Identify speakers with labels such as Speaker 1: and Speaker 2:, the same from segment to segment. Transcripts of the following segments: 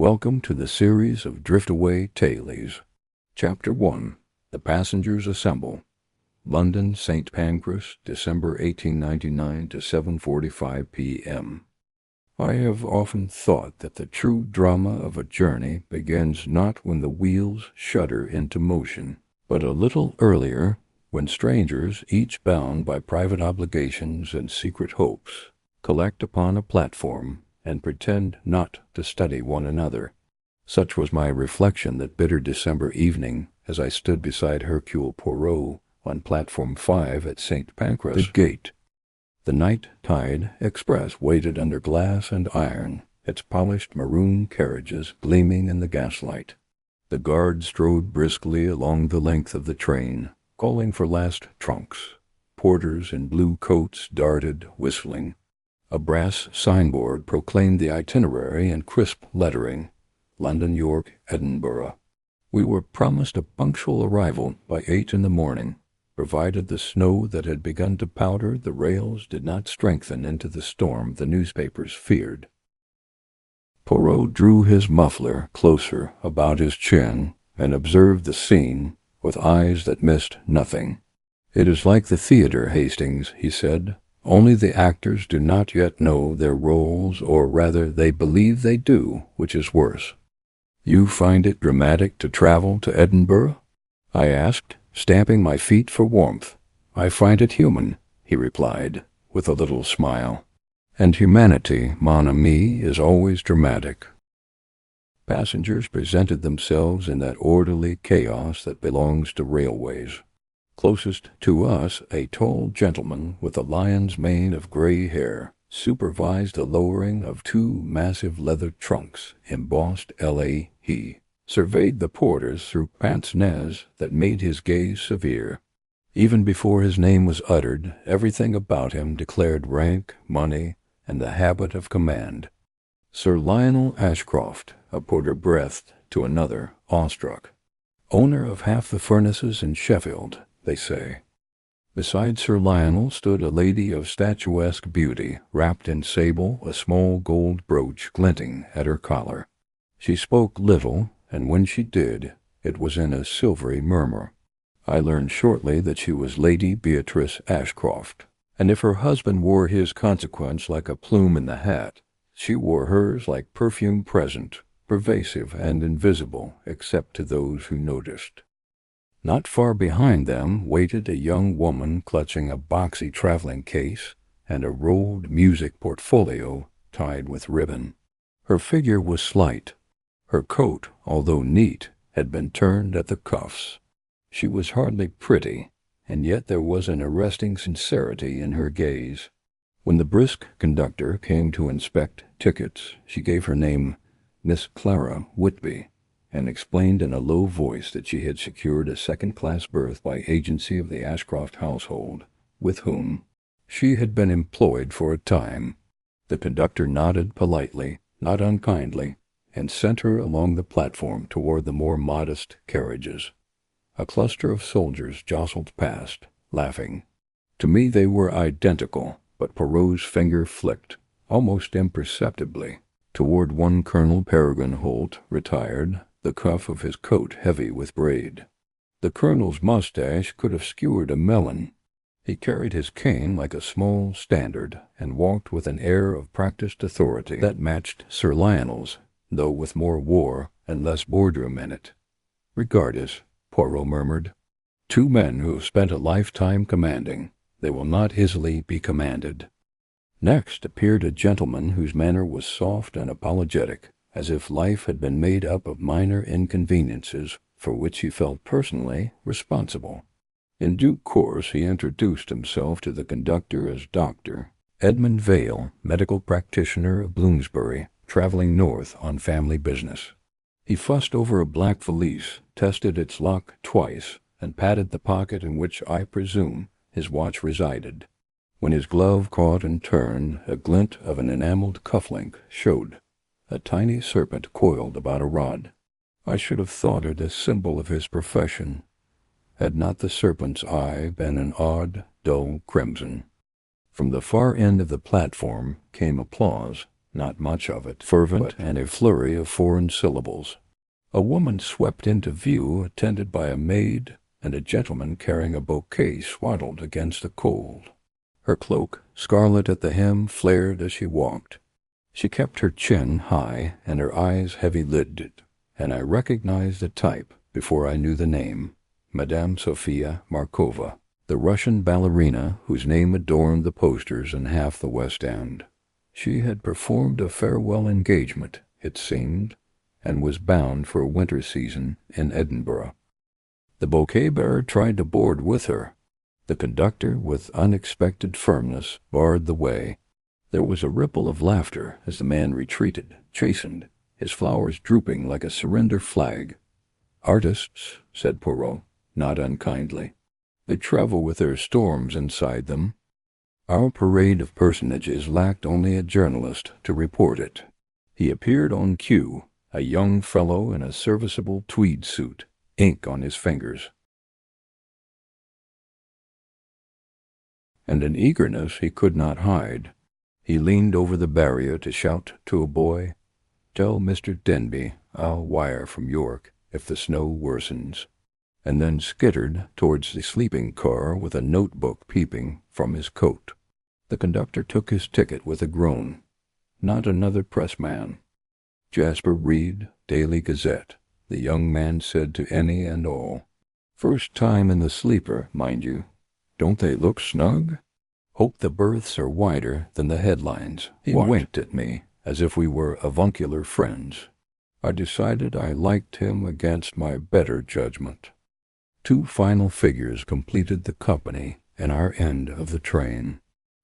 Speaker 1: Welcome to the series of Driftaway Tailies. Chapter 1. The Passengers Assemble. London, St. Pancras, December 1899 to 7:45 p.m. I have often thought that the true drama of a journey begins not when the wheels shudder into motion, but a little earlier, when strangers, each bound by private obligations and secret hopes, collect upon a platform and pretend not to study one another. Such was my reflection that bitter December evening as I stood beside Hercule Poirot on platform 5 at St. Pancras Gate. The night tide express waited under glass and iron, its polished maroon carriages gleaming in the gaslight. The guard strode briskly along the length of the train, calling for last trunks. Porters in blue coats darted, whistling. A brass signboard proclaimed the itinerary in crisp lettering, London, York, Edinburgh. We were promised a punctual arrival by 8 in the morning, provided the snow that had begun to powder the rails did not strengthen into the storm the newspapers feared. Poirot drew his muffler closer about his chin and observed the scene with eyes that missed nothing. "It is like the theatre, Hastings," he said. "Only the actors do not yet know their roles, or rather they believe they do, which is worse." "You find it dramatic to travel to Edinburgh?" I asked, stamping my feet for warmth. "I find it human," he replied, with a little smile. "And humanity, mon ami, is always dramatic." Passengers presented themselves in that orderly chaos that belongs to railways. Closest to us, a tall gentleman with a lion's mane of gray hair supervised the lowering of 2 massive leather trunks embossed L.A. He surveyed the porters through pince-nez that made his gaze severe. Even before his name was uttered, everything about him declared rank, money, and the habit of command. Sir Lionel Ashcroft, a porter breathed to another, awestruck. "Owner of half the furnaces in Sheffield, they say." Beside Sir Lionel stood a lady of statuesque beauty, wrapped in sable, a small gold brooch glinting at her collar. She spoke little, and when she did, it was in a silvery murmur. I learned shortly that she was Lady Beatrice Ashcroft, and if her husband wore his consequence like a plume in the hat, she wore hers like perfume present, pervasive and invisible except to those who noticed. Not far behind them waited a young woman clutching a boxy traveling case and a rolled music portfolio tied with ribbon. Her figure was slight. Her coat, although neat, had been turned at the cuffs. She was hardly pretty, and yet there was an arresting sincerity in her gaze. When the brisk conductor came to inspect tickets, she gave her name, Miss Clara Whitby, and explained in a low voice that she had secured a second-class berth by agency of the Ashcroft household, with whom she had been employed for a time. The conductor nodded politely, not unkindly, and sent her along the platform toward the more modest carriages. A cluster of soldiers jostled past, laughing. To me they were identical, but Poirot's finger flicked, almost imperceptibly, toward one Colonel Peregrine Holt, retired, the cuff of his coat heavy with braid. The colonel's mustache could have skewered a melon. He carried his cane like a small standard, and walked with an air of practiced authority that matched Sir Lionel's, though with more war and less boardroom in it. "Regardus," Poirot murmured. "2 men who have spent a lifetime commanding. They will not easily be commanded." Next appeared a gentleman whose manner was soft and apologetic, as if life had been made up of minor inconveniences for which he felt personally responsible. In due course he introduced himself to the conductor as Dr. Edmund Vale, medical practitioner of Bloomsbury, traveling north on family business. He fussed over a black valise, tested its lock twice, and patted the pocket in which, I presume, his watch resided. When his glove caught and turned, a glint of an enameled cufflink showed. A tiny serpent coiled about a rod. I should have thought it a symbol of his profession, had not the serpent's eye been an odd, dull crimson. From the far end of the platform came applause, not much of it, fervent and a flurry of foreign syllables. A woman swept into view, attended by a maid and a gentleman carrying a bouquet swaddled against the cold. Her cloak, scarlet at the hem, flared as she walked. She kept her chin high and her eyes heavy-lidded, and I recognized the type before I knew the name, Madame Sophia Markova, the Russian ballerina whose name adorned the posters in half the West End. She had performed a farewell engagement, it seemed, and was bound for a winter season in Edinburgh. The bouquet-bearer tried to board with her. The conductor, with unexpected firmness, barred the way. There was a ripple of laughter as the man retreated, chastened, his flowers drooping like a surrender flag. "Artists," said Poirot, not unkindly. "They travel with their storms inside them." Our parade of personages lacked only a journalist to report it. He appeared on cue, a young fellow in a serviceable tweed suit, ink on his fingers, and an eagerness he could not hide. He leaned over the barrier to shout to a boy, "Tell Mr. Denby I'll wire from York if the snow worsens," and then skittered towards the sleeping car with a notebook peeping from his coat. The conductor took his ticket with a groan. Not another pressman. "Jasper Reed, Daily Gazette," the young man said to any and all. "First time in the sleeper, mind you. Don't they look snug? Hope the berths are wider than the headlines." He winked at me, as if we were avuncular friends. I decided I liked him against my better judgment. 2 final figures completed the company in our end of the train.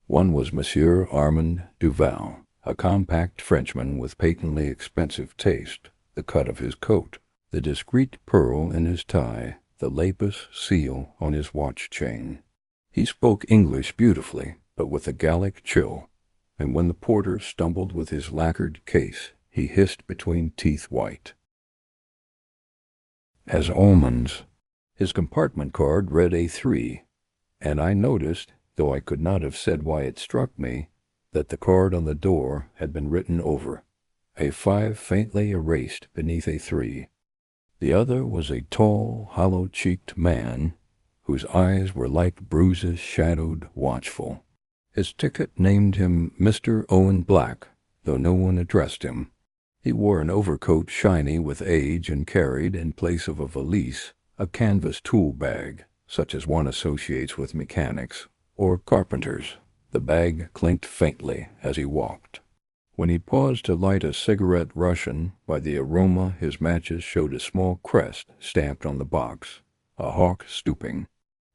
Speaker 1: One was Monsieur Armand Duval, a compact Frenchman with patently expensive taste, the cut of his coat, the discreet pearl in his tie, the lapis seal on his watch-chain. He spoke English beautifully, but with a Gallic chill, and when the porter stumbled with his lacquered case, he hissed between teeth white, "As almonds." His compartment card read A3, and I noticed, though I could not have said why it struck me, that the card on the door had been written over, A5 faintly erased beneath A3. The other was a tall, hollow-cheeked man, whose eyes were like bruises shadowed, watchful. His ticket named him Mr. Owen Black, though no one addressed him. He wore an overcoat shiny with age and carried, in place of a valise, a canvas tool bag, such as one associates with mechanics or carpenters. The bag clinked faintly as he walked. When he paused to light a cigarette Russian, by the aroma his matches showed a small crest stamped on the box, a hawk stooping.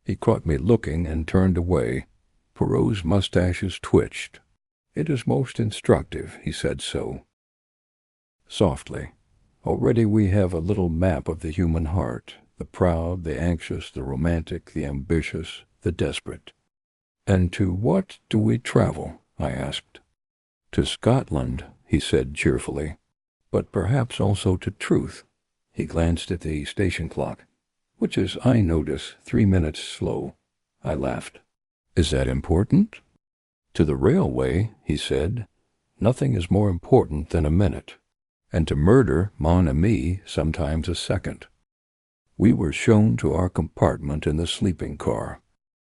Speaker 1: He caught me looking and turned away. Poirot's mustaches twitched. "It is most instructive," he said so, softly. "Already we have a little map of the human heart, the proud, the anxious, the romantic, the ambitious, the desperate." "And to what do we travel?" I asked. "To Scotland," he said cheerfully, "but perhaps also to truth." He glanced at the station clock, which is, I notice, 3 minutes slow. I laughed. "Is that important?" "To the railway," he said, "nothing is more important than a minute, and to murder, mon ami, sometimes a second." We were shown to our compartment in the sleeping car.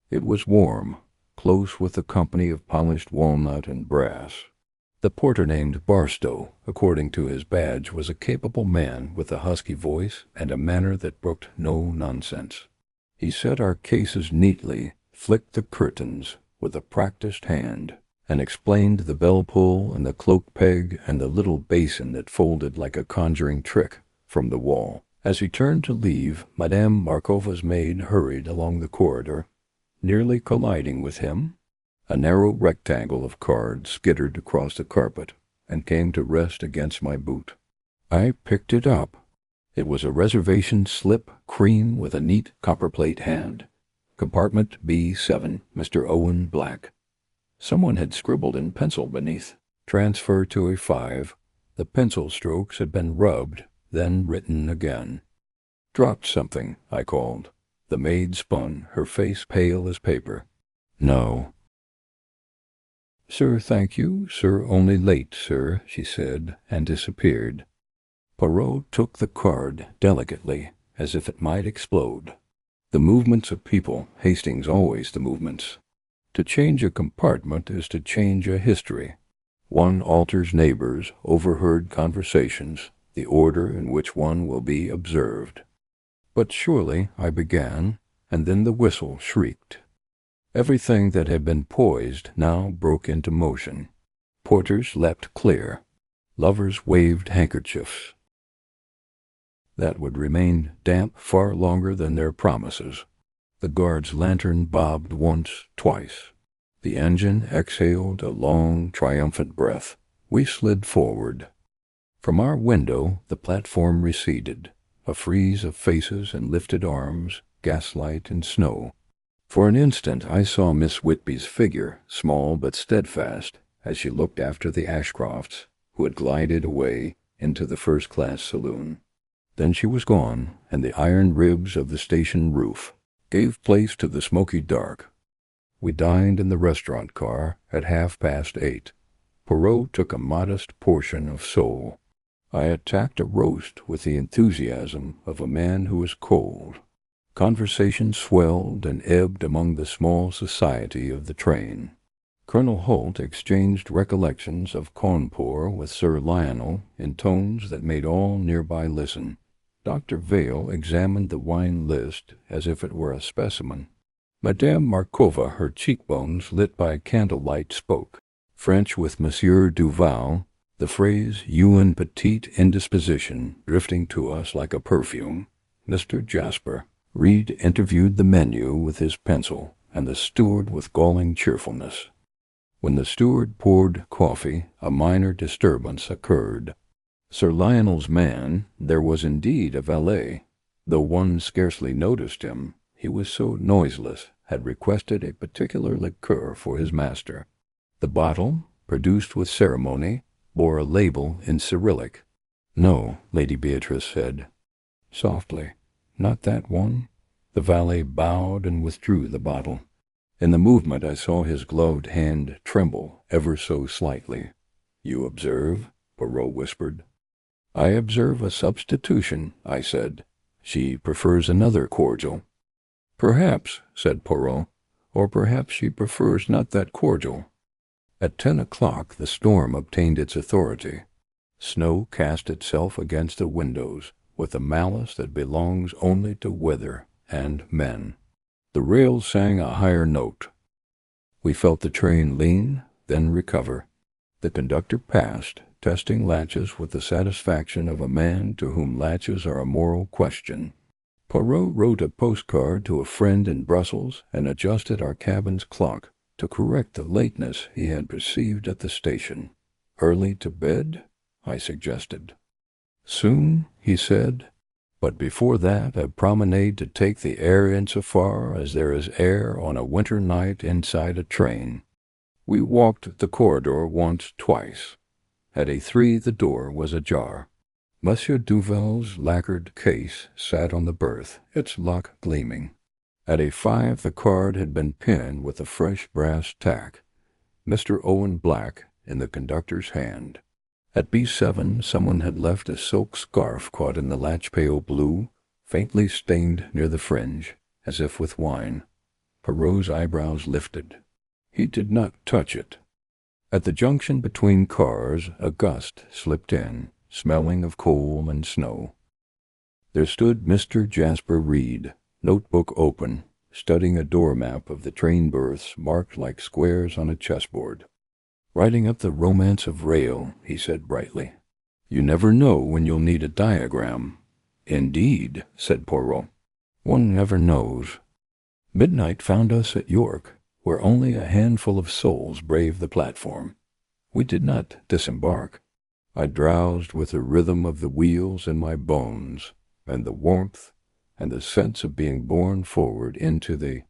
Speaker 1: It was warm, close with the company of polished walnut and brass. The porter, named Barstow, according to his badge, was a capable man with a husky voice and a manner that brooked no nonsense. He set our cases neatly, flicked the curtains with a practised hand, and explained the bell-pull and the cloak peg and the little basin that folded like a conjuring trick from the wall. As he turned to leave, Madame Markova's maid hurried along the corridor, nearly colliding with him. A narrow rectangle of cards skittered across the carpet and came to rest against my boot. I picked it up. It was a reservation slip, cream with a neat copperplate hand. Compartment B7, Mr. Owen Black. Someone had scribbled in pencil beneath, "Transfer to A5." The pencil strokes had been rubbed, then written again. "Dropped something," I called. The maid spun, her face pale as paper. "No." "Sir, thank you, sir, only late, sir," she said, and disappeared. Poirot took the card delicately, as if it might explode. The movements of people, Hastings, always the movements. To change a compartment is to change a history. One alters neighbors, overheard conversations, the order in which one will be observed. "But surely," I began, and then the whistle shrieked. Everything that had been poised now broke into motion. Porters leapt clear. Lovers waved handkerchiefs that would remain damp far longer than their promises. The guard's lantern bobbed once, twice. The engine exhaled a long, triumphant breath. We slid forward. From our window the platform receded, a frieze of faces and lifted arms, gaslight and snow. For an instant I saw Miss Whitby's figure, small but steadfast, as she looked after the Ashcrofts, who had glided away into the first-class saloon. Then she was gone, and the iron ribs of the station roof gave place to the smoky dark. We dined in the restaurant car at 8:30. Poirot took a modest portion of sole. I attacked a roast with the enthusiasm of a man who is cold. Conversation swelled and ebbed among the small society of the train. Colonel Holt exchanged recollections of Cawnpore with Sir Lionel in tones that made all nearby listen. Dr. Vale examined the wine list as if it were a specimen. Madame Markova, her cheekbones lit by candlelight, spoke French with Monsieur Duval, the phrase "une petite indisposition" drifting to us like a perfume. Mr. Jasper Reed interviewed the menu with his pencil, and the steward with galling cheerfulness. When the steward poured coffee, a minor disturbance occurred. Sir Lionel's man, there was indeed a valet, though one scarcely noticed him, he was so noiseless, had requested a particular liqueur for his master. The bottle, produced with ceremony, bore a label in Cyrillic. "No," Lady Beatrice said, softly, "not that one." The valet bowed and withdrew the bottle. In the movement I saw his gloved hand tremble ever so slightly. "You observe?" Poirot whispered. "I observe a substitution," I said. "She prefers another cordial." "Perhaps," said Poirot, "or perhaps she prefers not that cordial." At 10 o'clock the storm obtained its authority. Snow cast itself against the windows with a malice that belongs only to weather and men. The rails sang a higher note. We felt the train lean, then recover. The conductor passed, testing latches with the satisfaction of a man to whom latches are a moral question. Poirot wrote a postcard to a friend in Brussels and adjusted our cabin's clock to correct the lateness he had perceived at the station. "Early to bed?" I suggested. "Soon," he said, "but before that a promenade to take the air insofar as there is air on a winter night inside a train." We walked the corridor once, twice. At 3 the door was ajar. Monsieur Duval's lacquered case sat on the berth, its lock gleaming. At 5 the card had been pinned with a fresh brass tack, Mr. Owen Black in the conductor's hand. At B7 someone had left a silk scarf caught in the latch-pale blue, faintly stained near the fringe, as if with wine. Poirot's eyebrows lifted. He did not touch it. At the junction between cars a gust slipped in, smelling of coal and snow. There stood Mr. Jasper Reed, notebook open, studying a door map of the train berths marked like squares on a chessboard. "Writing up the romance of rail," he said brightly. "You never know when you'll need a diagram." "Indeed," said Poirot. "One never knows." Midnight found us at York, where only a handful of souls braved the platform. We did not disembark. I drowsed with the rhythm of the wheels in my bones, and the warmth, and the sense of being borne forward into the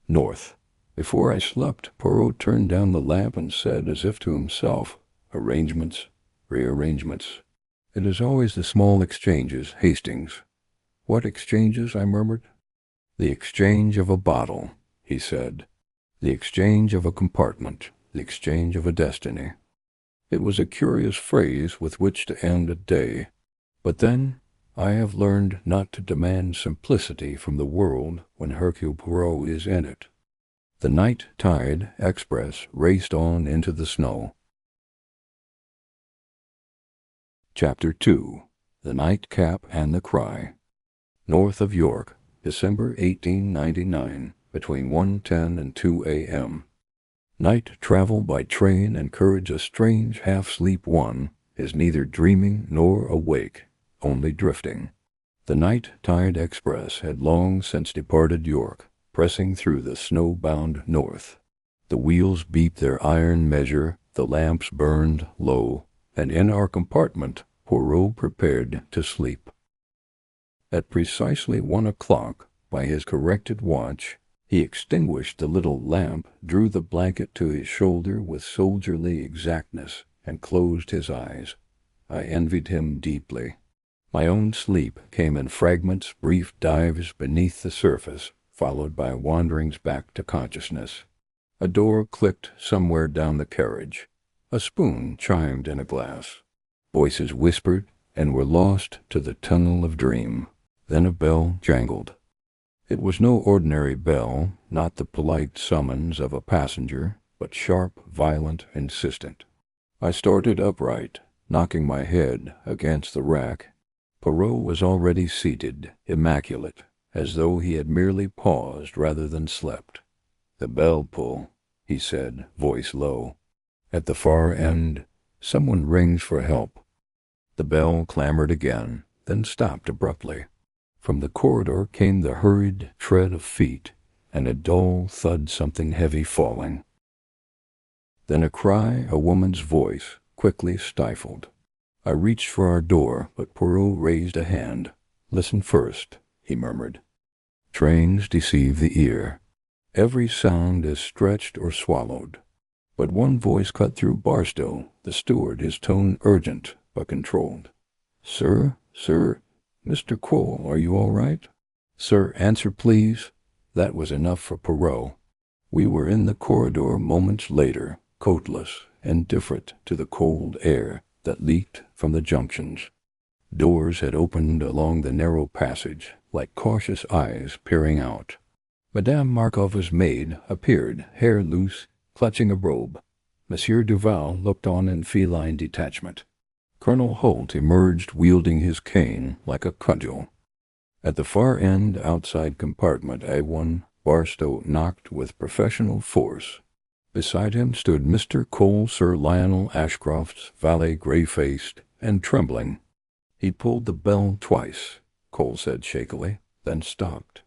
Speaker 1: north. Before I slept, Poirot turned down the lamp and said, as if to himself, "Arrangements, rearrangements. It is always the small exchanges, Hastings." "What exchanges?" I murmured. "The exchange of a bottle," he said. The exchange of a compartment, the exchange of a destiny. It was a curious phrase with which to end a day. But then I have learned not to demand simplicity from the world when Hercule Poirot is in it. The night tide express raced on into the snow. Chapter 2. The Nightcap and the Cry. North of York, December 1899, between 1:10 and 2 a.m. Night travel by train encourage a strange half-sleep one is neither dreaming nor awake, only drifting. The night tide express had long since departed York, pressing through the snow-bound north. The wheels beat their iron measure, the lamps burned low, and in our compartment Poirot prepared to sleep. At precisely 1 o'clock, by his corrected watch, he extinguished the little lamp, drew the blanket to his shoulder with soldierly exactness, and closed his eyes. I envied him deeply. My own sleep came in fragments, brief dives beneath the surface, followed by wanderings back to consciousness. A door clicked somewhere down the carriage. A spoon chimed in a glass. Voices whispered and were lost to the tunnel of dream. Then a bell jangled. It was no ordinary bell, not the polite summons of a passenger, but sharp, violent, insistent. I started upright, knocking my head against the rack. Poirot was already seated, immaculate, as though he had merely paused rather than slept. "The bell pull," he said, voice low. At the far end, someone rings for help. The bell clamored again, then stopped abruptly. From the corridor came the hurried tread of feet, and a dull thud, something heavy falling. Then a cry, a woman's voice, quickly stifled. I reached for our door, but Poirot raised a hand. "Listen first," he murmured. Trains deceive the ear. Every sound is stretched or swallowed. But one voice cut through Barstow, the steward, his tone urgent but controlled. "Sir, Mr. Cole, are you all right?" "Sir, answer, please." That was enough for Poirot. We were in the corridor moments later, coatless, indifferent to the cold air that leaked from the junctions. Doors had opened along the narrow passage, like cautious eyes peering out. Madame Markova's maid appeared, hair loose, clutching a robe. Monsieur Duval looked on in feline detachment. Colonel Holt emerged wielding his cane like a cudgel. At the far end outside compartment A1, Barstow knocked with professional force. Beside him stood Mr. Cole, Sir Lionel Ashcroft's valet, grey-faced and trembling. He pulled the bell twice, Cole said shakily, then stopped.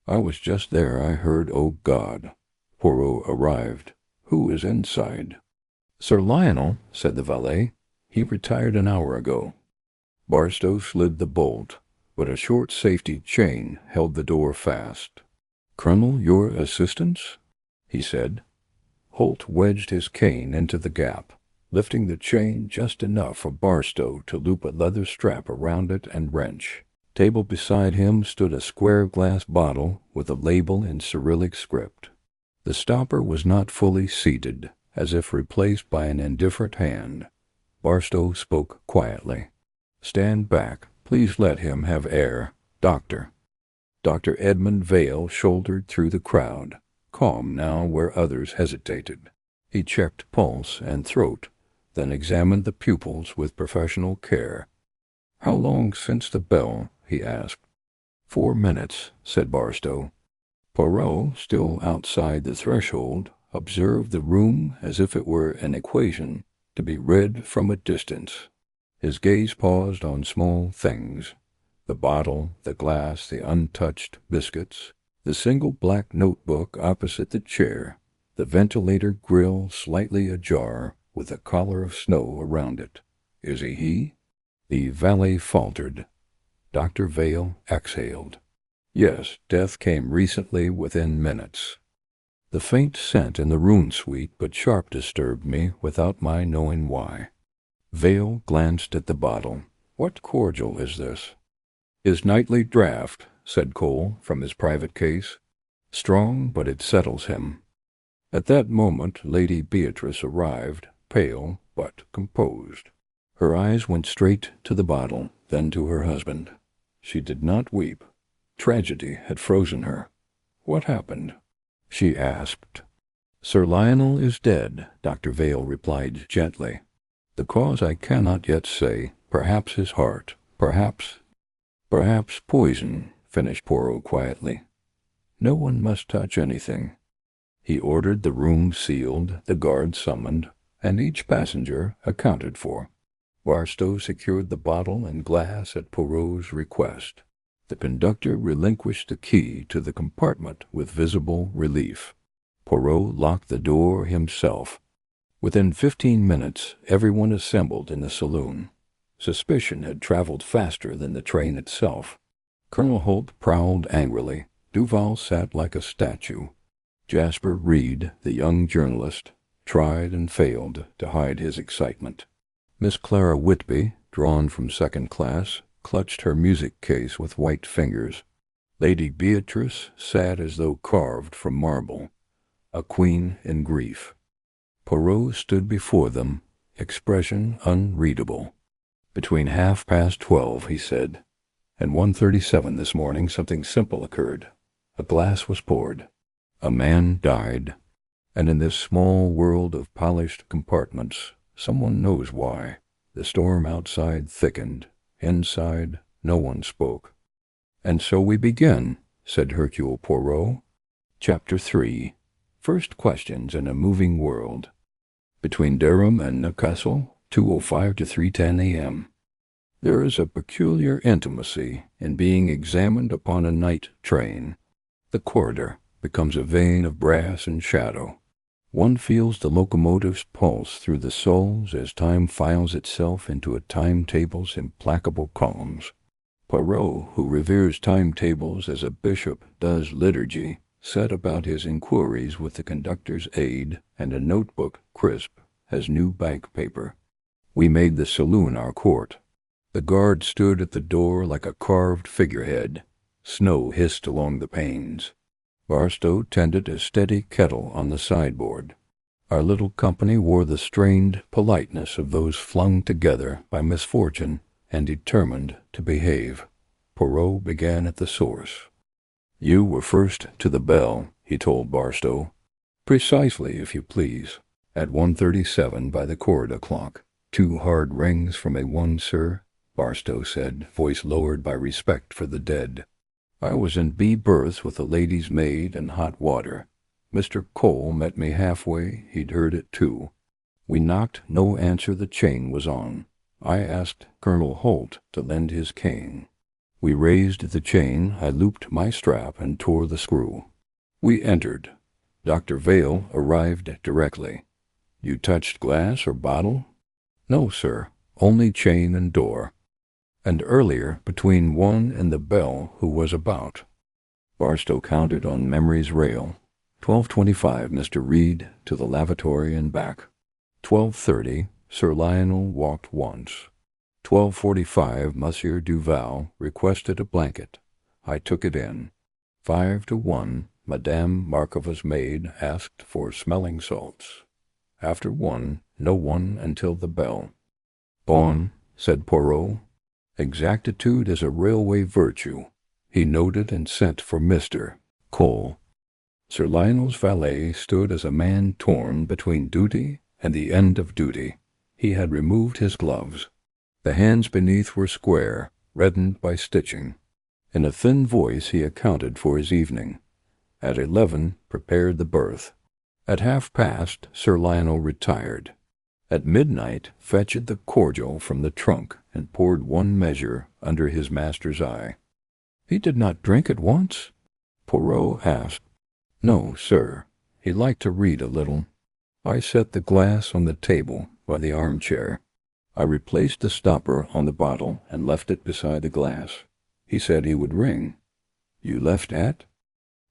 Speaker 1: "I was just there. I heard, oh God." Poirot arrived. "Who is inside?" "Sir Lionel," said the valet. "He retired an hour ago." Barstow slid the bolt, but a short safety chain held the door fast. "Colonel, your assistance?" he said. Holt wedged his cane into the gap, lifting the chain just enough for Barstow to loop a leather strap around it and wrench. Table beside him stood a square glass bottle with a label in Cyrillic script. The stopper was not fully seated, as if replaced by an indifferent hand. Barstow spoke quietly. "Stand back. Please let him have air. Doctor." Dr. Edmund Vale shouldered through the crowd, calm now where others hesitated. He checked pulse and throat, then examined the pupils with professional care. "How long since the bell?" he asked. 4 minutes, said Barstow. Poirot, still outside the threshold, observed the room as if it were an equation to be read from a distance. His gaze paused on small things: the bottle, the glass, the untouched biscuits, the single black notebook opposite the chair, the ventilator grill slightly ajar with a collar of snow around it. "Is he?" The valet faltered. Dr. Vale exhaled. "Yes, death came recently within minutes." The faint scent in the room suite but sharp disturbed me without my knowing why. Vale glanced at the bottle. "What cordial is this?" "His nightly draught," said Cole from his private case. "Strong, but it settles him." At that moment Lady Beatrice arrived, pale but composed. Her eyes went straight to the bottle, then to her husband. She did not weep. Tragedy had frozen her. "What happened?" she asked. "Sir Lionel is dead," Dr. Vale replied gently. "The cause I cannot yet say. Perhaps his heart. Perhaps poison," finished Poirot quietly. "No one must touch anything." He ordered the room sealed, the guard summoned, and each passenger accounted for. Barstow secured the bottle and glass at Poirot's request. The conductor relinquished the key to the compartment with visible relief. Poirot locked the door himself. Within 15 minutes, everyone assembled in the saloon. Suspicion had traveled faster than the train itself. Colonel Holt prowled angrily. Duval sat like a statue. Jasper Reed, the young journalist, tried and failed to hide his excitement. Miss Clara Whitby, drawn from second class, clutched her music case with white fingers. Lady Beatrice sat as though carved from marble, a queen in grief. Poirot stood before them, expression unreadable. "Between 12:30, he said, "and 1:37 this morning something simple occurred. A glass was poured. A man died. And in this small world of polished compartments, someone knows why. The storm outside thickened. Inside, no one spoke." "And so we begin," said Hercule Poirot. Chapter 3. First Questions in a Moving World. Between Durham and Newcastle, 2:05 to 3:10 a.m. There is a peculiar intimacy in being examined upon a night train. The corridor becomes a vein of brass and shadow. One feels the locomotive's pulse through the soles as time files itself into a timetable's implacable columns. Poirot, who reveres timetables as a bishop does liturgy, set about his inquiries with the conductor's aid and a notebook crisp as new bank paper. We made the saloon our court. The guard stood at the door like a carved figurehead. Snow hissed along the panes. Barstow tended a steady kettle on the sideboard. Our little company wore the strained politeness of those flung together by misfortune and determined to behave. Poirot began at the source. "You were first to the bell," he told Barstow. "Precisely, if you please. At 1:37 by the corridor clock. 2 hard rings from a 1, sir," Barstow said, voice lowered by respect for the dead. "I was in B berth with the lady's maid and hot water. Mr. Cole met me halfway. He'd heard it too. We knocked, no answer. The chain was on. I asked Colonel Holt to lend his cane. We raised the chain. I looped my strap and tore the screw. We entered. Dr. Vale arrived directly. You touched glass or bottle?" "No, sir. Only chain and door." "And earlier, between 1 and the bell, who was about?" Barstow counted on memory's rail. 12:25, Mr. Reed to the lavatory and back. 12:30, Sir Lionel walked once. 12:45, Monsieur Duval requested a blanket. I took it in. 5 to 1, Madame Markova's maid asked for smelling salts. After 1, no one until the bell. "Bon," said Poirot. "Exactitude is a railway virtue." He noted and sent for Mr. Cole. Sir Lionel's valet stood as a man torn between duty and the end of duty. He had removed his gloves. The hands beneath were square, reddened by stitching. In a thin voice he accounted for his evening. At 11, prepared the berth. At 1:30, Sir Lionel retired. At midnight, fetched the cordial from the trunk and poured 1 measure under his master's eye. "He did not drink at once?" Poirot asked. "No, sir. He liked to read a little." I set the glass on the table by the armchair. I replaced the stopper on the bottle and left it beside the glass. He said he would ring. "You left at?"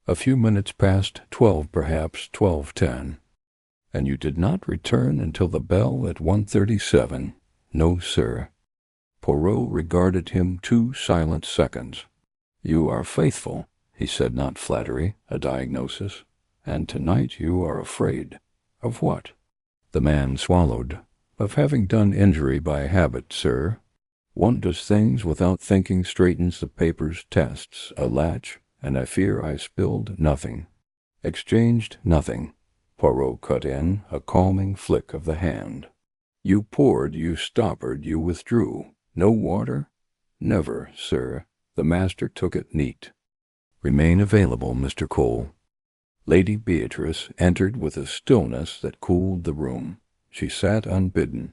Speaker 1: "A few minutes past 12, perhaps 12:10. "And you did not return until the bell at 1:37? "No, sir." Poirot regarded him 2 silent seconds. "You are faithful," he said, not flattery, a diagnosis. And tonight you are afraid. Of what? The man swallowed. Of having done injury by habit, sir. One does things without thinking, straightens the papers, tests a latch, and I fear I spilled nothing. Exchanged nothing. Poirot cut in, a calming flick of the hand. You poured, you stoppered, you withdrew. No water? Never, sir. The master took it neat. Remain available, Mr. Cole. Lady Beatrice entered with a stillness that cooled the room. She sat unbidden.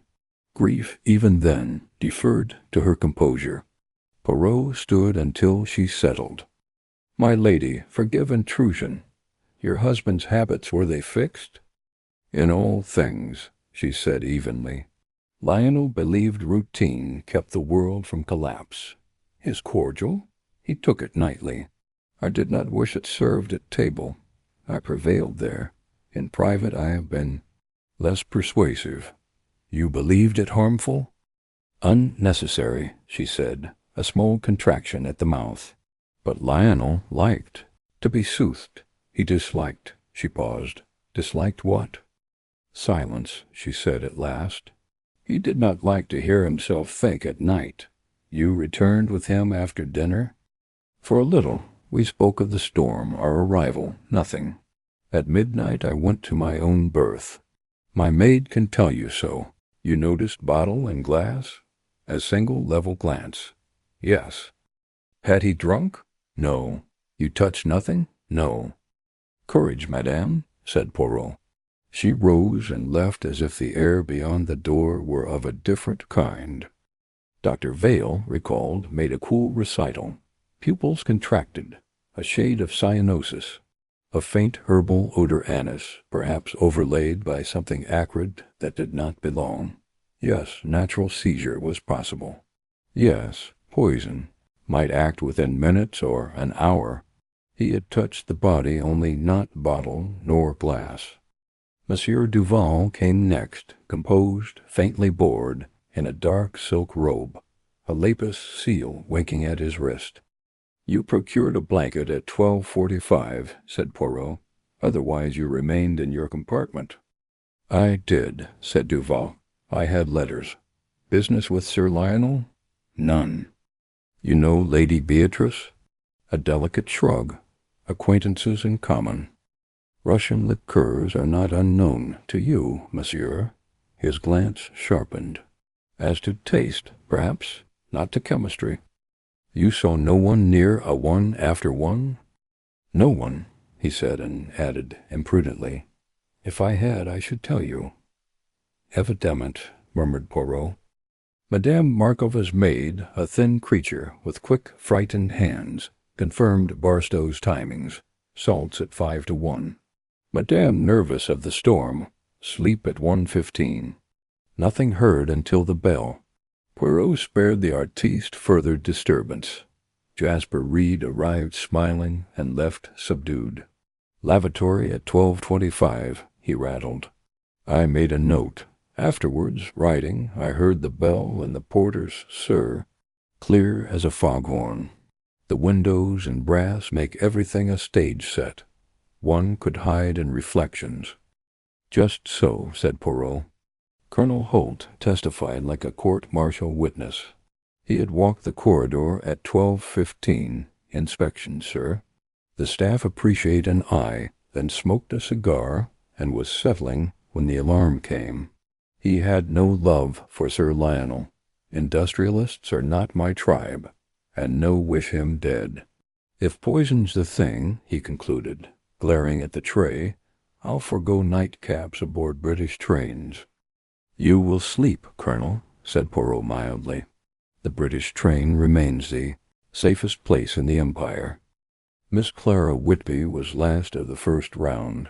Speaker 1: Grief, even then, deferred to her composure. Poirot stood until she settled. My lady, forgive intrusion. Your husband's habits, were they fixed? In all things, she said evenly. Lionel believed routine kept the world from collapse. His cordial? He took it nightly. I did not wish it served at table. I prevailed there. In private I have been less persuasive. You believed it harmful? Unnecessary, she said, a small contraction at the mouth. But Lionel liked to be soothed. He disliked. She paused. Disliked what? Silence, she said at last. He did not like to hear himself think at night. You returned with him after dinner? For a little. We spoke of the storm, our arrival, nothing. At midnight I went to my own berth. My maid can tell you so. You noticed bottle and glass? A single level glance. Yes. Had he drunk? No. You touched nothing? No. Courage, madame, said Poirot. She rose and left as if the air beyond the door were of a different kind. Dr. Vale, recalled, made a cool recital. Pupils contracted. A shade of cyanosis. A faint herbal odor, anise, perhaps overlaid by something acrid that did not belong. Yes, natural seizure was possible. Yes, poison. Might act within minutes or an hour. He had touched the body only, not bottle nor glass. Monsieur Duval came next, composed, faintly bored, in a dark silk robe, a lapis seal winking at his wrist. You procured a blanket at 12:45, said Poirot. Otherwise you remained in your compartment. I did, said Duval. I had letters. Business with Sir Lionel? None. You know Lady Beatrice? A delicate shrug. Acquaintances in common. Russian liqueurs are not unknown to you, monsieur. His glance sharpened. As to taste, perhaps, not to chemistry. You saw no one near a one after one? No one, he said, and added imprudently, if I had, I should tell you. Evidement, murmured Poirot. Madame Markova's maid, a thin creature with quick, frightened hands, confirmed Barstow's timings. Salts at 5 to 1. Madame nervous of the storm. Sleep at 1:15. Nothing heard until the bell. Poirot spared the artiste further disturbance. Jasper Reed arrived smiling and left subdued. Lavatory at 12:25, he rattled. I made a note. Afterwards, riding, I heard the bell and the porter's "Sir," clear as a foghorn. The windows and brass make everything a stage set. One could hide in reflections. Just so, said Poirot. Colonel Holt testified like a court-martial witness. He had walked the corridor at 12:15. Inspection, sir. The staff appreciate an eye, then smoked a cigar, and was settling when the alarm came. He had no love for Sir Lionel. Industrialists are not my tribe, and no wish him dead. If poison's the thing, he concluded, glaring at the tray, I'll forego nightcaps aboard British trains. You will sleep, Colonel, said Poirot mildly. The British train remains the safest place in the Empire. Miss Clara Whitby was last of the first round.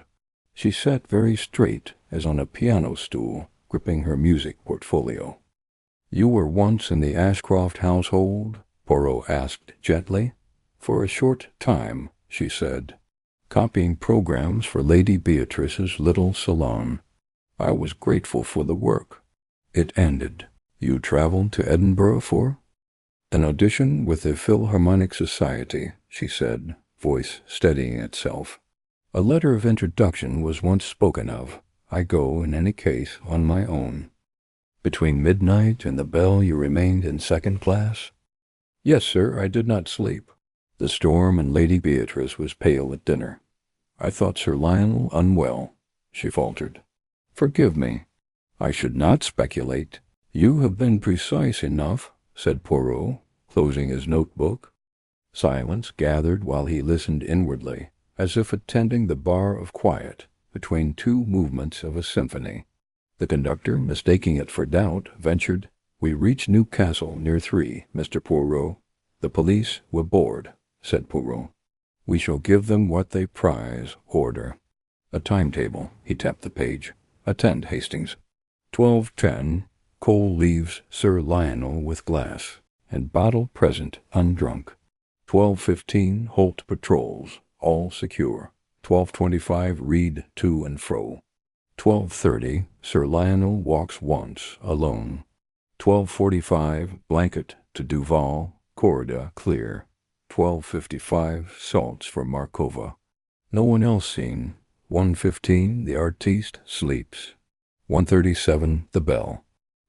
Speaker 1: She sat very straight, as on a piano stool, gripping her music portfolio. You were once in the Ashcroft household? Poirot asked gently. For a short time, she said, copying programs for Lady Beatrice's little salon. I was grateful for the work. It ended. You traveled to Edinburgh for? An audition with the Philharmonic Society, she said, voice steadying itself. A letter of introduction was once spoken of. I go, in any case, on my own. Between midnight and the bell you remained in second class? Yes, sir, I did not sleep. The Storm and Lady Beatrice was pale at dinner. I thought Sir Lionel unwell, she faltered. Forgive me. I should not speculate. You have been precise enough, said Poirot, closing his notebook. Silence gathered while he listened inwardly, as if attending the bar of quiet between two movements of a symphony. The conductor, mistaking it for doubt, ventured, "We reach Newcastle near 3, Mr. Poirot. The police will board," said Poirot. "We shall give them what they prize. Order." A timetable. He tapped the page. "Attend, Hastings. 12:10, Cole leaves Sir Lionel with glass, and bottle present undrunk. 12:15, Holt patrols, all secure. 12:25, Reed to and fro. 12:30, Sir Lionel walks once, alone. 12:45, blanket to Duval, corridor clear. 12:55, salts for Markova. No one else seen. 1:15, the artiste sleeps. 1:37, the bell.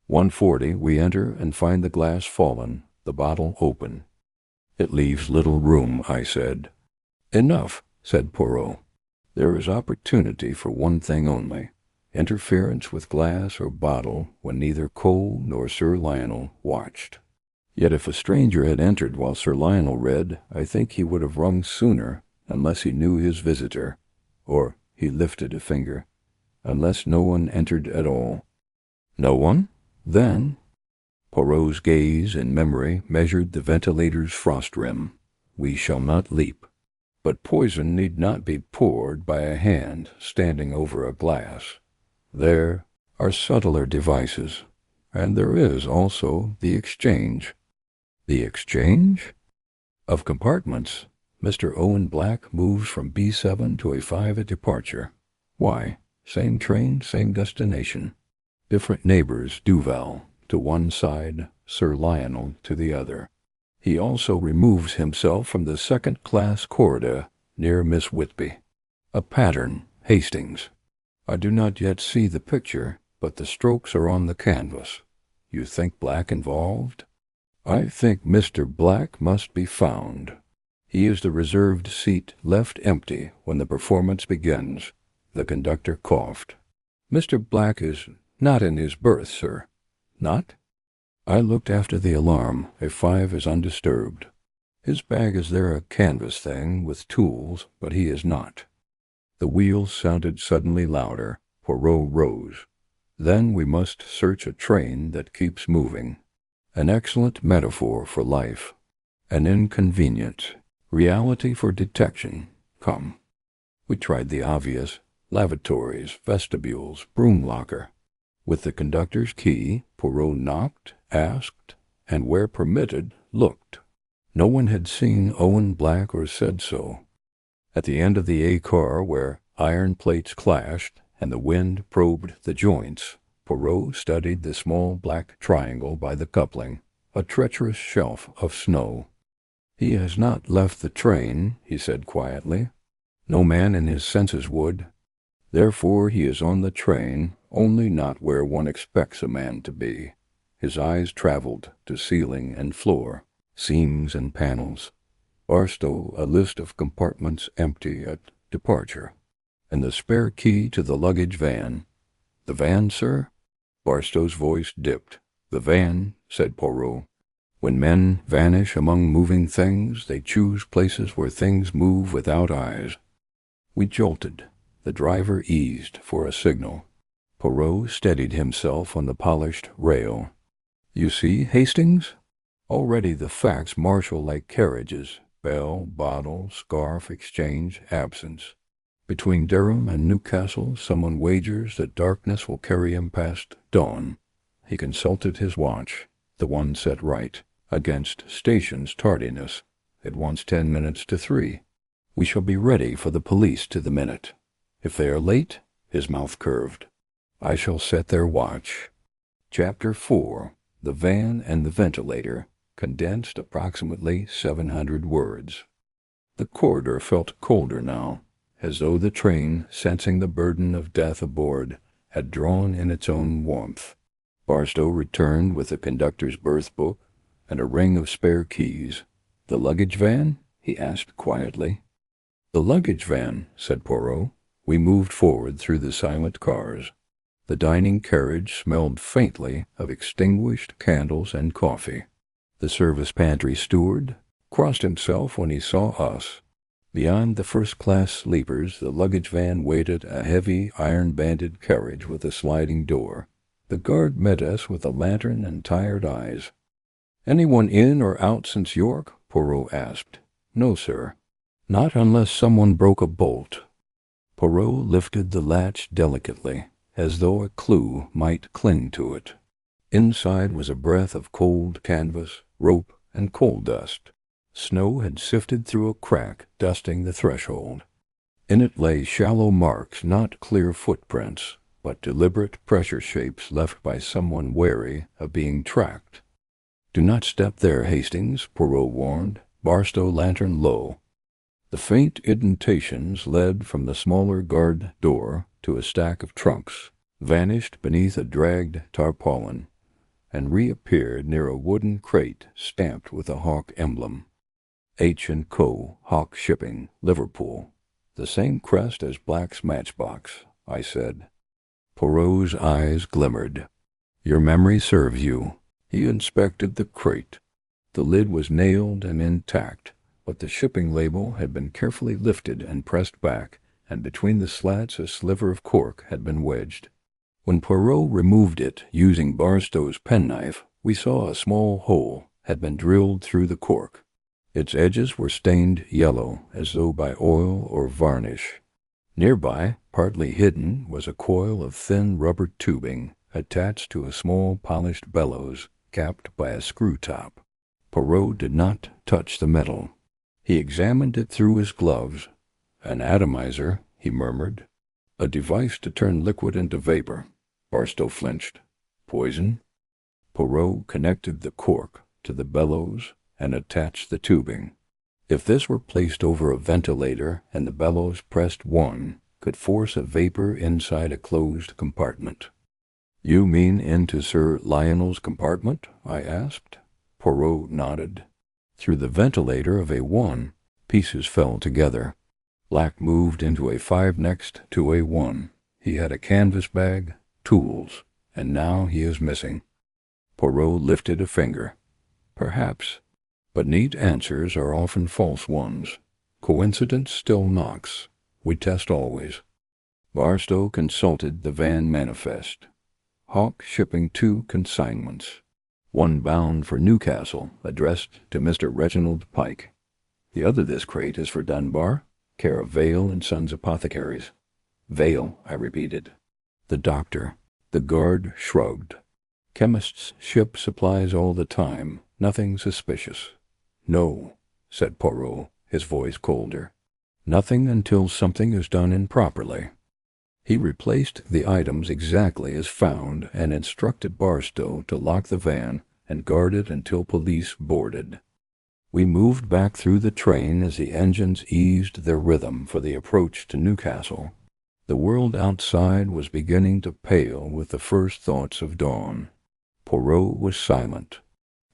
Speaker 1: 1:40, we enter and find the glass fallen, the bottle open. It leaves little room, I said. Enough, said Poirot. There is opportunity for one thing only, interference with glass or bottle when neither Cole nor Sir Lionel watched. Yet if a stranger had entered while Sir Lionel read, I think he would have rung sooner, unless he knew his visitor, or, he lifted a finger, unless no one entered at all. No one? Then? Poirot's gaze, in memory, measured the ventilator's frost rim. We shall not leap. But poison need not be poured by a hand standing over a glass. There are subtler devices, and there is also the exchange. The exchange? Of compartments. Mr. Owen Black moves from B7 to A5 at departure. Why? Same train, same destination. Different neighbors, Duval to one side, Sir Lionel to the other. He also removes himself from the second-class corridor near Miss Whitby. A pattern, Hastings. I do not yet see the picture, but the strokes are on the canvas. You think Black involved? I think Mr. Black must be found. He is the reserved seat left empty when the performance begins. The conductor coughed. Mr. Black is not in his berth, sir. Not? I looked after the alarm. A5 is undisturbed. His bag is there, a canvas thing with tools, but he is not. The wheels sounded suddenly louder. Poirot rose. Then we must search a train that keeps moving. An excellent metaphor for life. An inconvenient. Reality for detection. Come. We tried the obvious. Lavatories, vestibules, broom locker. With the conductor's key, Poirot knocked, asked, and where permitted, looked. No one had seen Owen Black or said so. At the end of the A car, where iron plates clashed and the wind probed the joints, Poirot studied the small black triangle by the coupling, a treacherous shelf of snow. He has not left the train, he said quietly. No man in his senses would. Therefore he is on the train, only not where one expects a man to be. His eyes traveled to ceiling and floor, seams and panels. Barstow, a list of compartments empty at departure, and the spare key to the luggage van. The van, sir? Barstow's voice dipped. The van, said Poirot. When men vanish among moving things, they choose places where things move without eyes. We jolted. The driver eased for a signal. Poirot steadied himself on the polished rail. You see, Hastings? Already the facts marshal like carriages. Bell, bottle, scarf, exchange, absence. Between Durham and Newcastle, someone wagers that darkness will carry him past dawn. He consulted his watch, the one set right, against station's tardiness. It wants 10 minutes to 3. We shall be ready for the police to the minute. If they are late, his mouth curved. I shall set their watch. Chapter 4. The Van and the Ventilator, condensed approximately 700 words. The corridor felt colder now. as though the train, sensing the burden of death aboard, had drawn in its own warmth. Barstow returned with the conductor's berth book and a ring of spare keys. "The luggage van?" he asked quietly. "The luggage van," said Poirot. We moved forward through the silent cars. The dining carriage smelled faintly of extinguished candles and coffee. The service pantry steward crossed himself when he saw us. Beyond the first-class sleepers, the luggage van waited, a heavy, iron-banded carriage with a sliding door. The guard met us with a lantern and tired eyes. "Anyone in or out since York?" Poirot asked. "No, sir." "Not unless someone broke a bolt." Poirot lifted the latch delicately, as though a clue might cling to it. Inside was a breath of cold canvas, rope, and coal dust. Snow had sifted through a crack, dusting the threshold. In it lay shallow marks, not clear footprints, but deliberate pressure shapes left by someone wary of being tracked. "Do not step there, Hastings," Poirot warned, Barstow lantern low. The faint indentations led from the smaller guard door to a stack of trunks, vanished beneath a dragged tarpaulin, and reappeared near a wooden crate stamped with a hawk emblem. H & Co., Hawk Shipping, Liverpool. "The same crest as Black's matchbox," I said. Poirot's eyes glimmered. "Your memory serves you." He inspected the crate. The lid was nailed and intact, but the shipping label had been carefully lifted and pressed back, and between the slats a sliver of cork had been wedged. When Poirot removed it, using Barstow's penknife, we saw a small hole had been drilled through the cork. Its edges were stained yellow, as though by oil or varnish. Nearby, partly hidden, was a coil of thin rubber tubing attached to a small polished bellows capped by a screw top. Poirot did not touch the metal. He examined it through his gloves. "An atomizer," he murmured. "A device to turn liquid into vapor." Barstow flinched. "Poison?" Poirot connected the cork to the bellows and attached the tubing. If this were placed over a ventilator and the bellows pressed one, could force a vapor inside a closed compartment. "You mean into Sir Lionel's compartment?" I asked. Poirot nodded. Through the ventilator of A1, pieces fell together. Black moved into A5 next to A1. He had a canvas bag, tools, and now he is missing. Poirot lifted a finger. "Perhaps. But neat answers are often false ones. Coincidence still knocks. We test always." Barstow consulted the van manifest. Hawk Shipping 2 consignments. One bound for Newcastle, addressed to Mr. Reginald Pike. The other this crate is for Dunbar, care of Vale and Sons Apothecaries. "Vale," I repeated. The doctor. The guard shrugged. "Chemists ship supplies all the time. Nothing suspicious." "No," said Poirot, his voice colder. "Nothing until something is done improperly." He replaced the items exactly as found and instructed Barstow to lock the van and guard it until police boarded. We moved back through the train as the engines eased their rhythm for the approach to Newcastle. The world outside was beginning to pale with the first thoughts of dawn. Poirot was silent.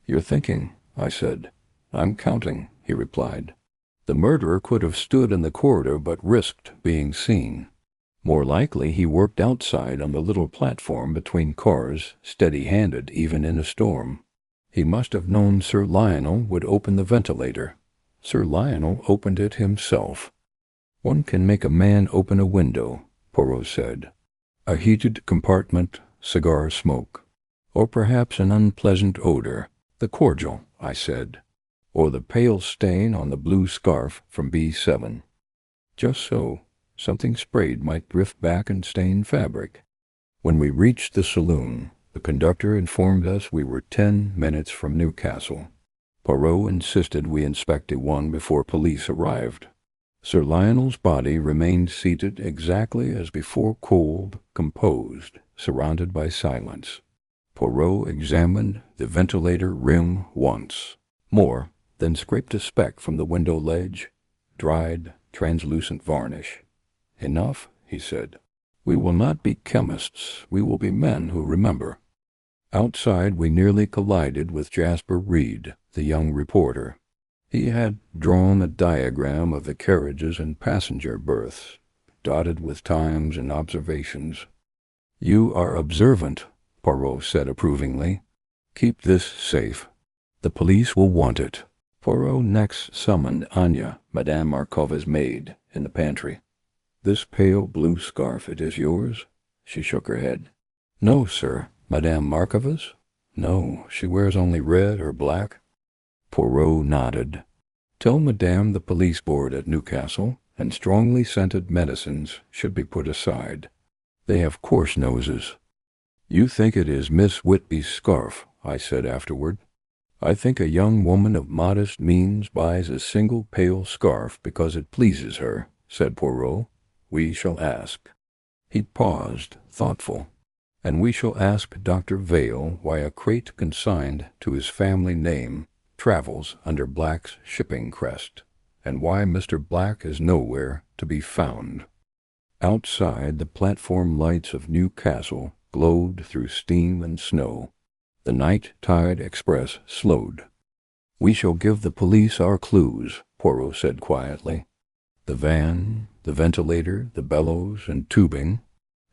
Speaker 1: "You're thinking," I said. "I'm counting," he replied. "The murderer could have stood in the corridor but risked being seen. More likely he worked outside on the little platform between cars, steady-handed even in a storm. He must have known Sir Lionel would open the ventilator. Sir Lionel opened it himself." "One can make a man open a window," Poirot said. "A heated compartment, cigar smoke. Or perhaps an unpleasant odor. The cordial," I said. "Or the pale stain on the blue scarf from B7. Just so. Something sprayed might drift back and stain fabric." When we reached the saloon, the conductor informed us we were 10 minutes from Newcastle. Poirot insisted we inspect A1 before police arrived. Sir Lionel's body remained seated exactly as before, cold, composed, surrounded by silence. Poirot examined the ventilator rim once more, then scraped a speck from the window ledge, dried, translucent varnish. "Enough," he said. "We will not be chemists. We will be men who remember." Outside we nearly collided with Jasper Reed, the young reporter. He had drawn a diagram of the carriages and passenger berths, dotted with times and observations. "You are observant," Poirot said approvingly. "Keep this safe. The police will want it." Poirot next summoned Anya, Madame Markova's maid, in the pantry. "This pale blue scarf, it is yours?" She shook her head. "No, sir." "Madame Markova's?" "No, she wears only red or black." Poirot nodded. "Tell Madame the police board at Newcastle and strongly scented medicines should be put aside. They have coarse noses." "You think it is Miss Whitby's scarf," I said afterward. "I think a young woman of modest means buys a single pale scarf because it pleases her," said Poirot. "We shall ask." He paused, thoughtful. "And we shall ask Dr. Vale why a crate consigned to his family name travels under Black's shipping crest, and why Mr. Black is nowhere to be found." Outside, the platform lights of Newcastle glowed through steam and snow. The night tide express slowed. "We shall give the police our clues," Poirot said quietly. "The van, the ventilator, the bellows and tubing.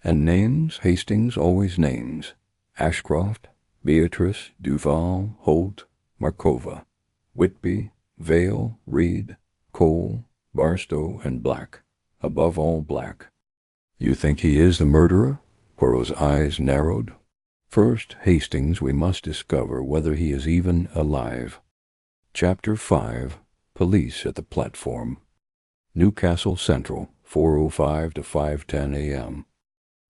Speaker 1: And names, Hastings always names. Ashcroft, Beatrice, Duval, Holt, Markova, Whitby, Vale, Reed, Cole, Barstow, and Black. Above all, Black." "You think he is the murderer?" Poirot's eyes narrowed. "First, Hastings, we must discover whether he is even alive." Chapter 5. Police at the Platform. Newcastle Central, 4:05 to 5:10 a.m.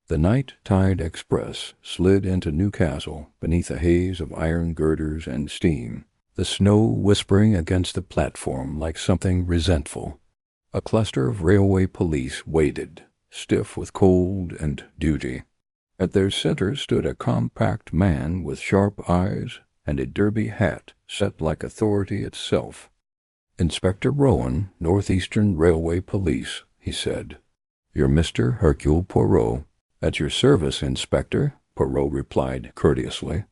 Speaker 1: The night tide express slid into Newcastle beneath a haze of iron girders and steam, the snow whispering against the platform like something resentful. A cluster of railway police waited, stiff with cold and duty. At their center stood a compact man with sharp eyes and a derby hat set like authority itself. "Inspector Rowan, Northeastern Railway Police," he said. "You're Mr. Hercule Poirot." "At your service, Inspector," Poirot replied courteously.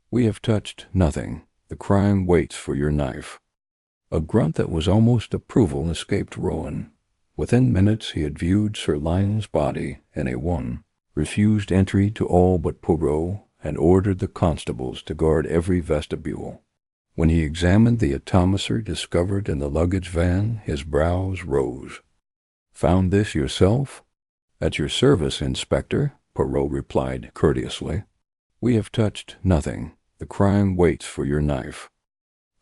Speaker 1: "We have touched nothing. The crime waits for your knife." A grunt that was almost approval escaped Rowan. Within minutes he had viewed Sir Lionel's body in A1, refused entry to all but Poirot, and ordered the constables to guard every vestibule. When he examined the atomizer discovered in the luggage van, his brows rose. "Found this yourself?" "At your service, Inspector," Poirot replied courteously. "We have touched nothing. The crime waits for your knife."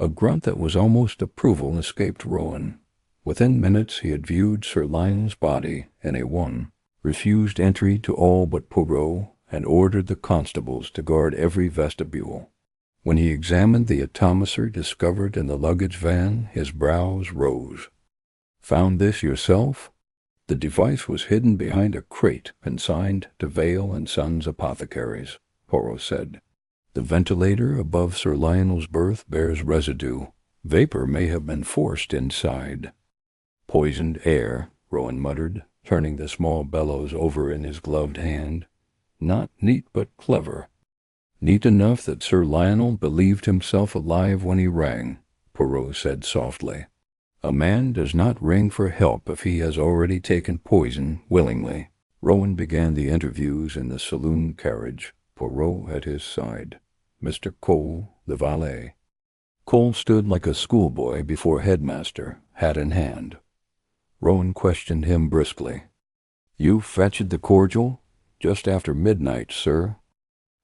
Speaker 1: A grunt that was almost approval escaped Rowan. Within minutes he had viewed Sir Lionel's body in A1, refused entry to all but Poirot, and ordered the constables to guard every vestibule. When he examined the atomizer discovered in the luggage van, his brows rose. "Found this yourself?" The device was hidden behind a crate consigned to Vale and Sons Apothecaries, Poirot said. "The ventilator above Sir Lionel's berth bears residue. Vapor may have been forced inside." "Poisoned air," Rowan muttered, turning the small bellows over in his gloved hand. "Not neat but clever." "Neat enough that Sir Lionel believed himself alive when he rang," Poirot said softly. "A man does not ring for help if he has already taken poison willingly." Rowan began the interviews in the saloon carriage, Poirot at his side. Mr. Cole, the valet. Cole stood like a schoolboy before headmaster, hat in hand. Rowan questioned him briskly. "You fetched the cordial?" "Just after midnight, sir."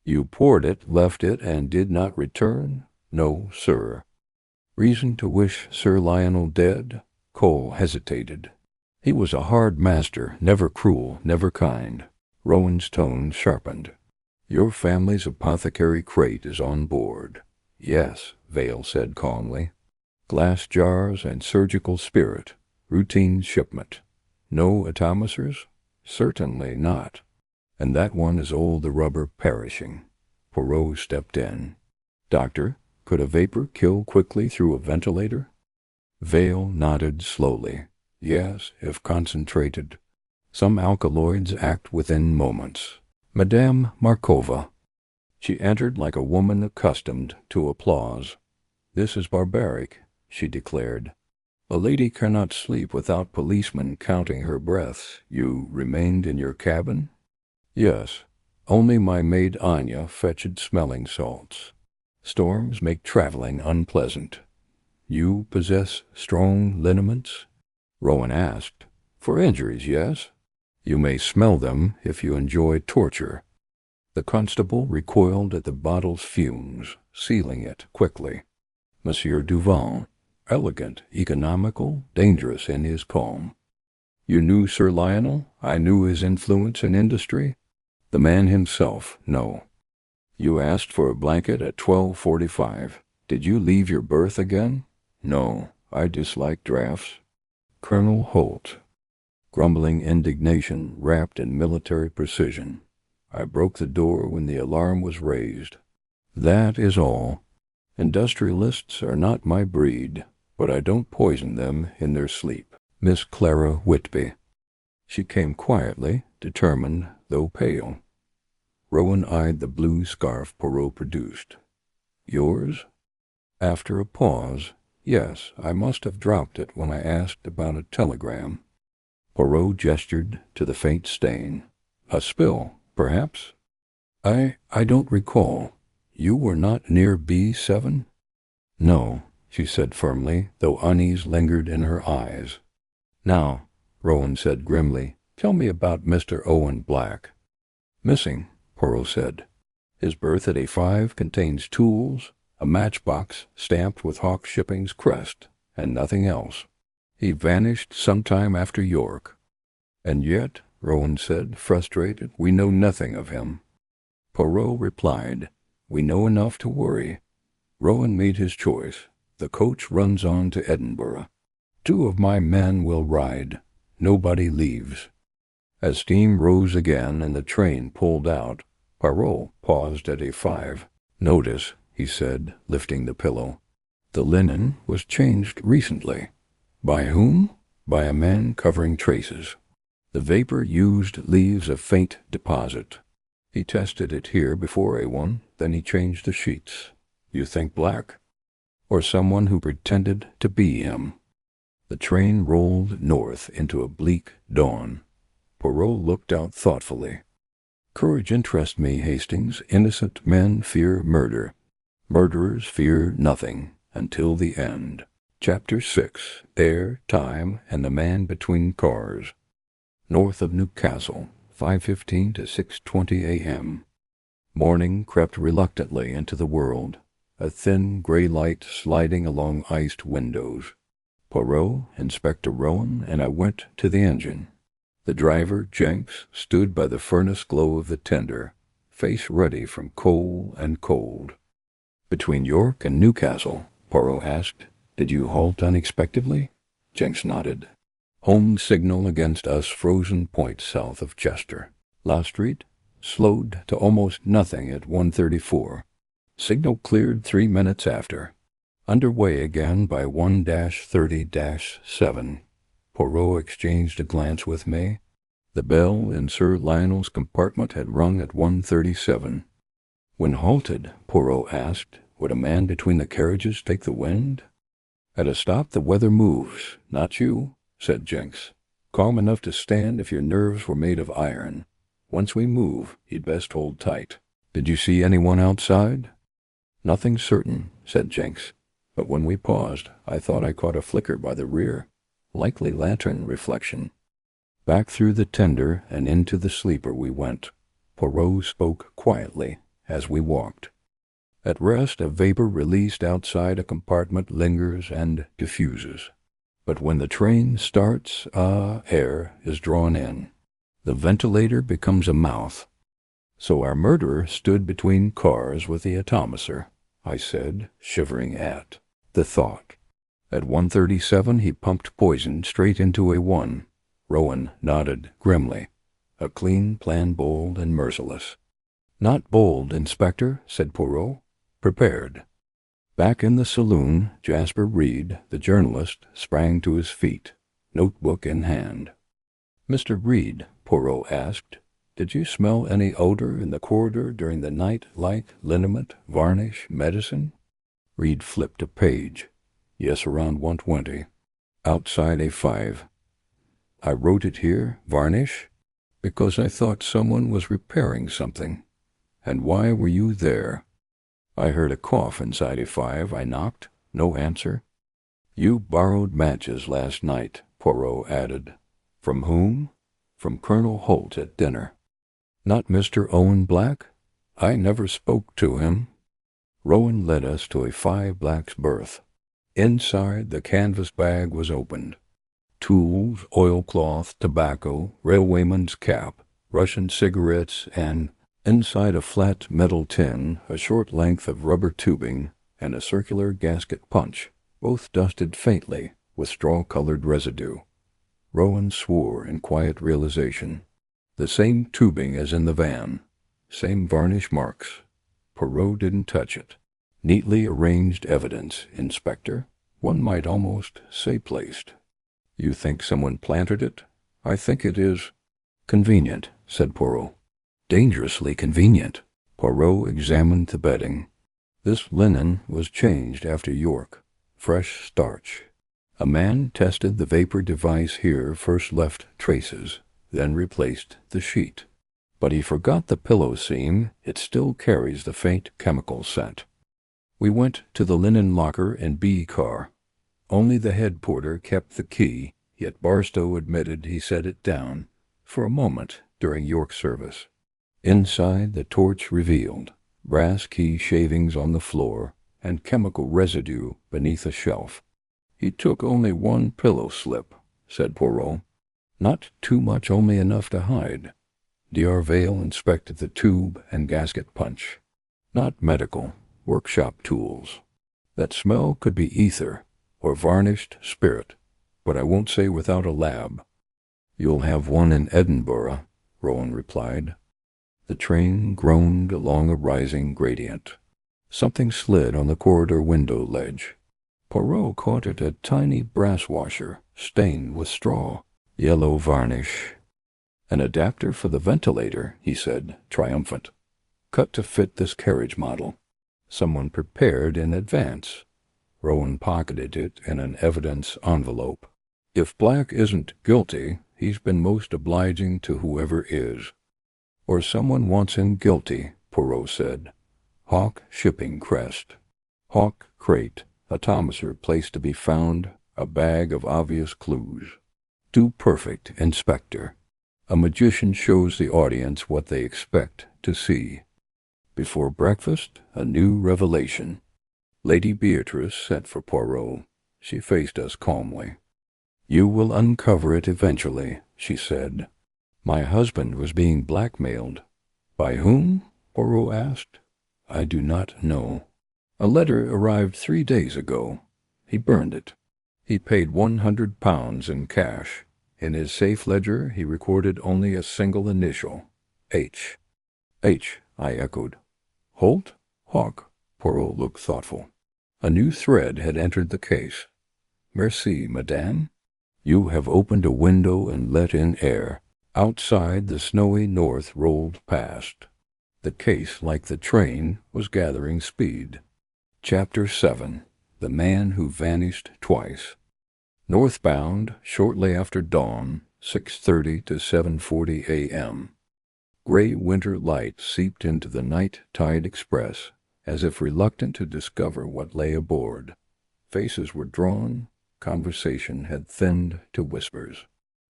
Speaker 1: "You poured it, left it, and did not return?" "No, sir." "Reason to wish Sir Lionel dead?" Cole hesitated. "He was a hard master, never cruel, never kind." Rowan's tone sharpened. "Your family's apothecary crate is on board." "Yes," Vale said calmly. "Glass jars and surgical spirit. Routine shipment." "No atomizers?" "Certainly not." "And that one is old the rubber perishing." Poirot stepped in. "Doctor, could a vapor kill quickly through a ventilator?" Vale nodded slowly. "Yes, if concentrated." Some alkaloids act within moments. Madame Markova. She entered like a woman accustomed to applause. "This is barbaric," she declared. "A lady cannot sleep without policemen counting her breaths. You remained in your cabin?" "Yes. Only my maid Anya fetched smelling salts. Storms make traveling unpleasant." "You possess strong liniments?" Rowan asked. "For injuries, yes. You may smell them if you enjoy torture." The constable recoiled at the bottle's fumes, sealing it quickly. Monsieur Duval, elegant, economical, dangerous in his calm. "You knew Sir Lionel?" "I knew his influence and industry." "The man himself, no." "You asked for a blanket at 12:45. Did you leave your berth again?" "No, I dislike drafts." Colonel Holt, grumbling indignation wrapped in military precision. "I broke the door when the alarm was raised. That is all. Industrialists are not my breed, but I don't poison them in their sleep." Miss Clara Whitby. She came quietly, determined, though pale. Rowan eyed the blue scarf Poirot produced. "Yours?" After a pause, "Yes, I must have dropped it when I asked about a telegram." Poirot gestured to the faint stain. "A spill, perhaps?" I don't recall. You were not near B7? "No," she said firmly, though unease lingered in her eyes. "Now," Rowan said grimly, "tell me about Mr. Owen Black." "Missing," Poirot said. "His berth at A5 contains tools, a matchbox stamped with Hawk Shipping's crest, and nothing else. He vanished sometime after York." "And yet," Rowan said, frustrated, "we know nothing of him." Poirot replied, "We know enough to worry." Rowan made his choice. "The coach runs on to Edinburgh. 2 of my men will ride. Nobody leaves." As steam rose again and the train pulled out, Poirot paused at A5. "Notice," he said, lifting the pillow. "The linen was changed recently." "By whom?" "By a man covering traces. The vapor used leaves a faint deposit. He tested it here before A1, then he changed the sheets." "You think Black?" "Or someone who pretended to be him." The train rolled north into a bleak dawn. Poirot looked out thoughtfully. "Courage interests me, Hastings. Innocent men fear murder. Murderers fear nothing, until the end." Chapter 6. Air, Time, and the Man Between Cars. North of Newcastle, 5:15 to 6:20 a.m. Morning crept reluctantly into the world, a thin gray light sliding along iced windows. Poirot, Inspector Rowan, and I went to the engine. The driver, Jenks, stood by the furnace glow of the tender, face ruddy from coal and cold. "Between York and Newcastle?" Poirot asked. "Did you halt unexpectedly?" Jenks nodded. "Home signal against us frozen point south of Chester. La Street slowed to almost nothing at 1:34. Signal cleared 3 minutes after. Underway again by 1-30-7. Poirot exchanged a glance with me. The bell in Sir Lionel's compartment had rung at 1:37. When halted, Poirot asked, would a man between the carriages take the wind? "At a stop the weather moves, not you," said Jenks. "Calm enough to stand if your nerves were made of iron. Once we move, you'd best hold tight." "Did you see anyone outside?" "Nothing certain," said Jenks. "But when we paused, I thought I caught a flicker by the rear. Likely lantern reflection." Back through the tender and into the sleeper we went. Poirot spoke quietly as we walked. At rest, a vapor released outside a compartment lingers and diffuses. But when the train starts, air is drawn in. The ventilator becomes a mouth. "So our murderer stood between cars with the atomizer," I said, shivering at the thought. "At 1:37 he pumped poison straight into A1. Rowan nodded grimly. "A clean plan, bold and merciless." "Not bold, Inspector," said Poirot. "Prepared." Back in the saloon, Jasper Reed, the journalist, sprang to his feet, notebook in hand. "Mr. Reed," Poirot asked, "did you smell any odor in the corridor during the night, like liniment, varnish, medicine?" Reed flipped a page. "Yes, around 1:20. Outside A5. I wrote it here, varnish, because I thought someone was repairing something." "And why were you there?" "I heard a cough inside A5. I knocked. No answer." "You borrowed matches last night," Poirot added. "From whom?" "From Colonel Holt at dinner." "Not Mr. Owen Black?" "I never spoke to him." Rowan led us to a 5 Black's berth. Inside, the canvas bag was opened. Tools, oilcloth, tobacco, railwayman's cap, Russian cigarettes, and, inside a flat metal tin, a short length of rubber tubing and a circular gasket punch, both dusted faintly with straw-colored residue. Rowan swore in quiet realization. The same tubing as in the van. Same varnish marks. Poirot didn't touch it. Neatly arranged evidence, Inspector. One might almost say placed. "You think someone planted it?" "I think it is convenient," said Poirot. "Dangerously convenient." Poirot examined the bedding. "This linen was changed after York. Fresh starch. A man tested the vapor device here, first left traces, then replaced the sheet. But he forgot the pillow seam. It still carries the faint chemical scent." We went to the linen locker in B car. Only the head porter kept the key, yet Barstow admitted he set it down, for a moment, during York service. Inside, the torch revealed brass key shavings on the floor and chemical residue beneath a shelf. "He took only one pillow slip," said Poirot. "Not too much, only enough to hide." D'Arvale inspected the tube and gasket punch. "Not medical. Workshop tools. That smell could be ether or varnished spirit, but I won't say without a lab." "You'll have one in Edinburgh," Rowan replied. The train groaned along a rising gradient. Something slid on the corridor window ledge. Poirot caught it, a tiny brass washer, stained with straw. Yellow varnish. "An adapter for the ventilator," he said, triumphant. "Cut to fit this carriage model. Someone prepared in advance." Rowan pocketed it in an evidence envelope. "If Black isn't guilty, he's been most obliging to whoever is." "Or someone wants him guilty," Poirot said. "Hawk shipping crest. Hawk crate, atomizer place to be found, a bag of obvious clues. Too perfect, Inspector. A magician shows the audience what they expect to see. Before breakfast, a new revelation." Lady Beatrice sent for Poirot. She faced us calmly. "You will uncover it eventually," she said. "My husband was being blackmailed." "By whom?" Poirot asked. "I do not know. A letter arrived 3 days ago. He burned it. He paid £100 in cash. In his safe ledger he recorded only a single initial, H." "H," I echoed. "Holt? Hawk?" Poirot looked thoughtful. A new thread had entered the case. "Merci, madame. You have opened a window and let in air." Outside, the snowy north rolled past. The case, like the train, was gathering speed. Chapter 7. The Man Who Vanished Twice. Northbound, shortly after dawn, 6:30 to 7:40 a.m. Gray winter light seeped into the night tide express, as if reluctant to discover what lay aboard. Faces were drawn, conversation had thinned to whispers.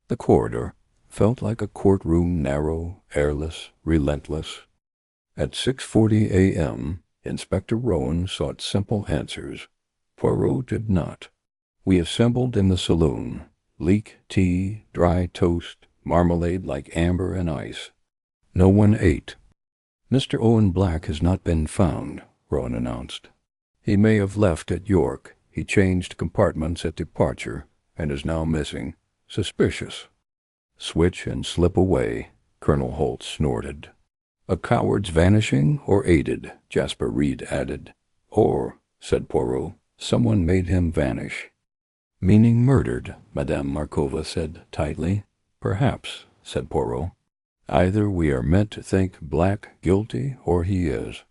Speaker 1: The corridor felt like a courtroom, narrow, airless, relentless. At 6:40 a.m., Inspector Rowan sought simple answers. Poirot did not. We assembled in the saloon. Leek tea, dry toast, marmalade like amber and ice. No one ate. "Mr. Owen Black has not been found," Rowan announced. "He may have left at York. He changed compartments at departure, and is now missing. Suspicious." "Switch and slip away," Colonel Holt snorted. "A coward's vanishing, or aided," Jasper Reed added. "Or," said Poirot, "someone made him vanish." "Meaning murdered," Madame Markova said tightly. "Perhaps," said Poirot. "Either we are meant to think Black guilty, or he is.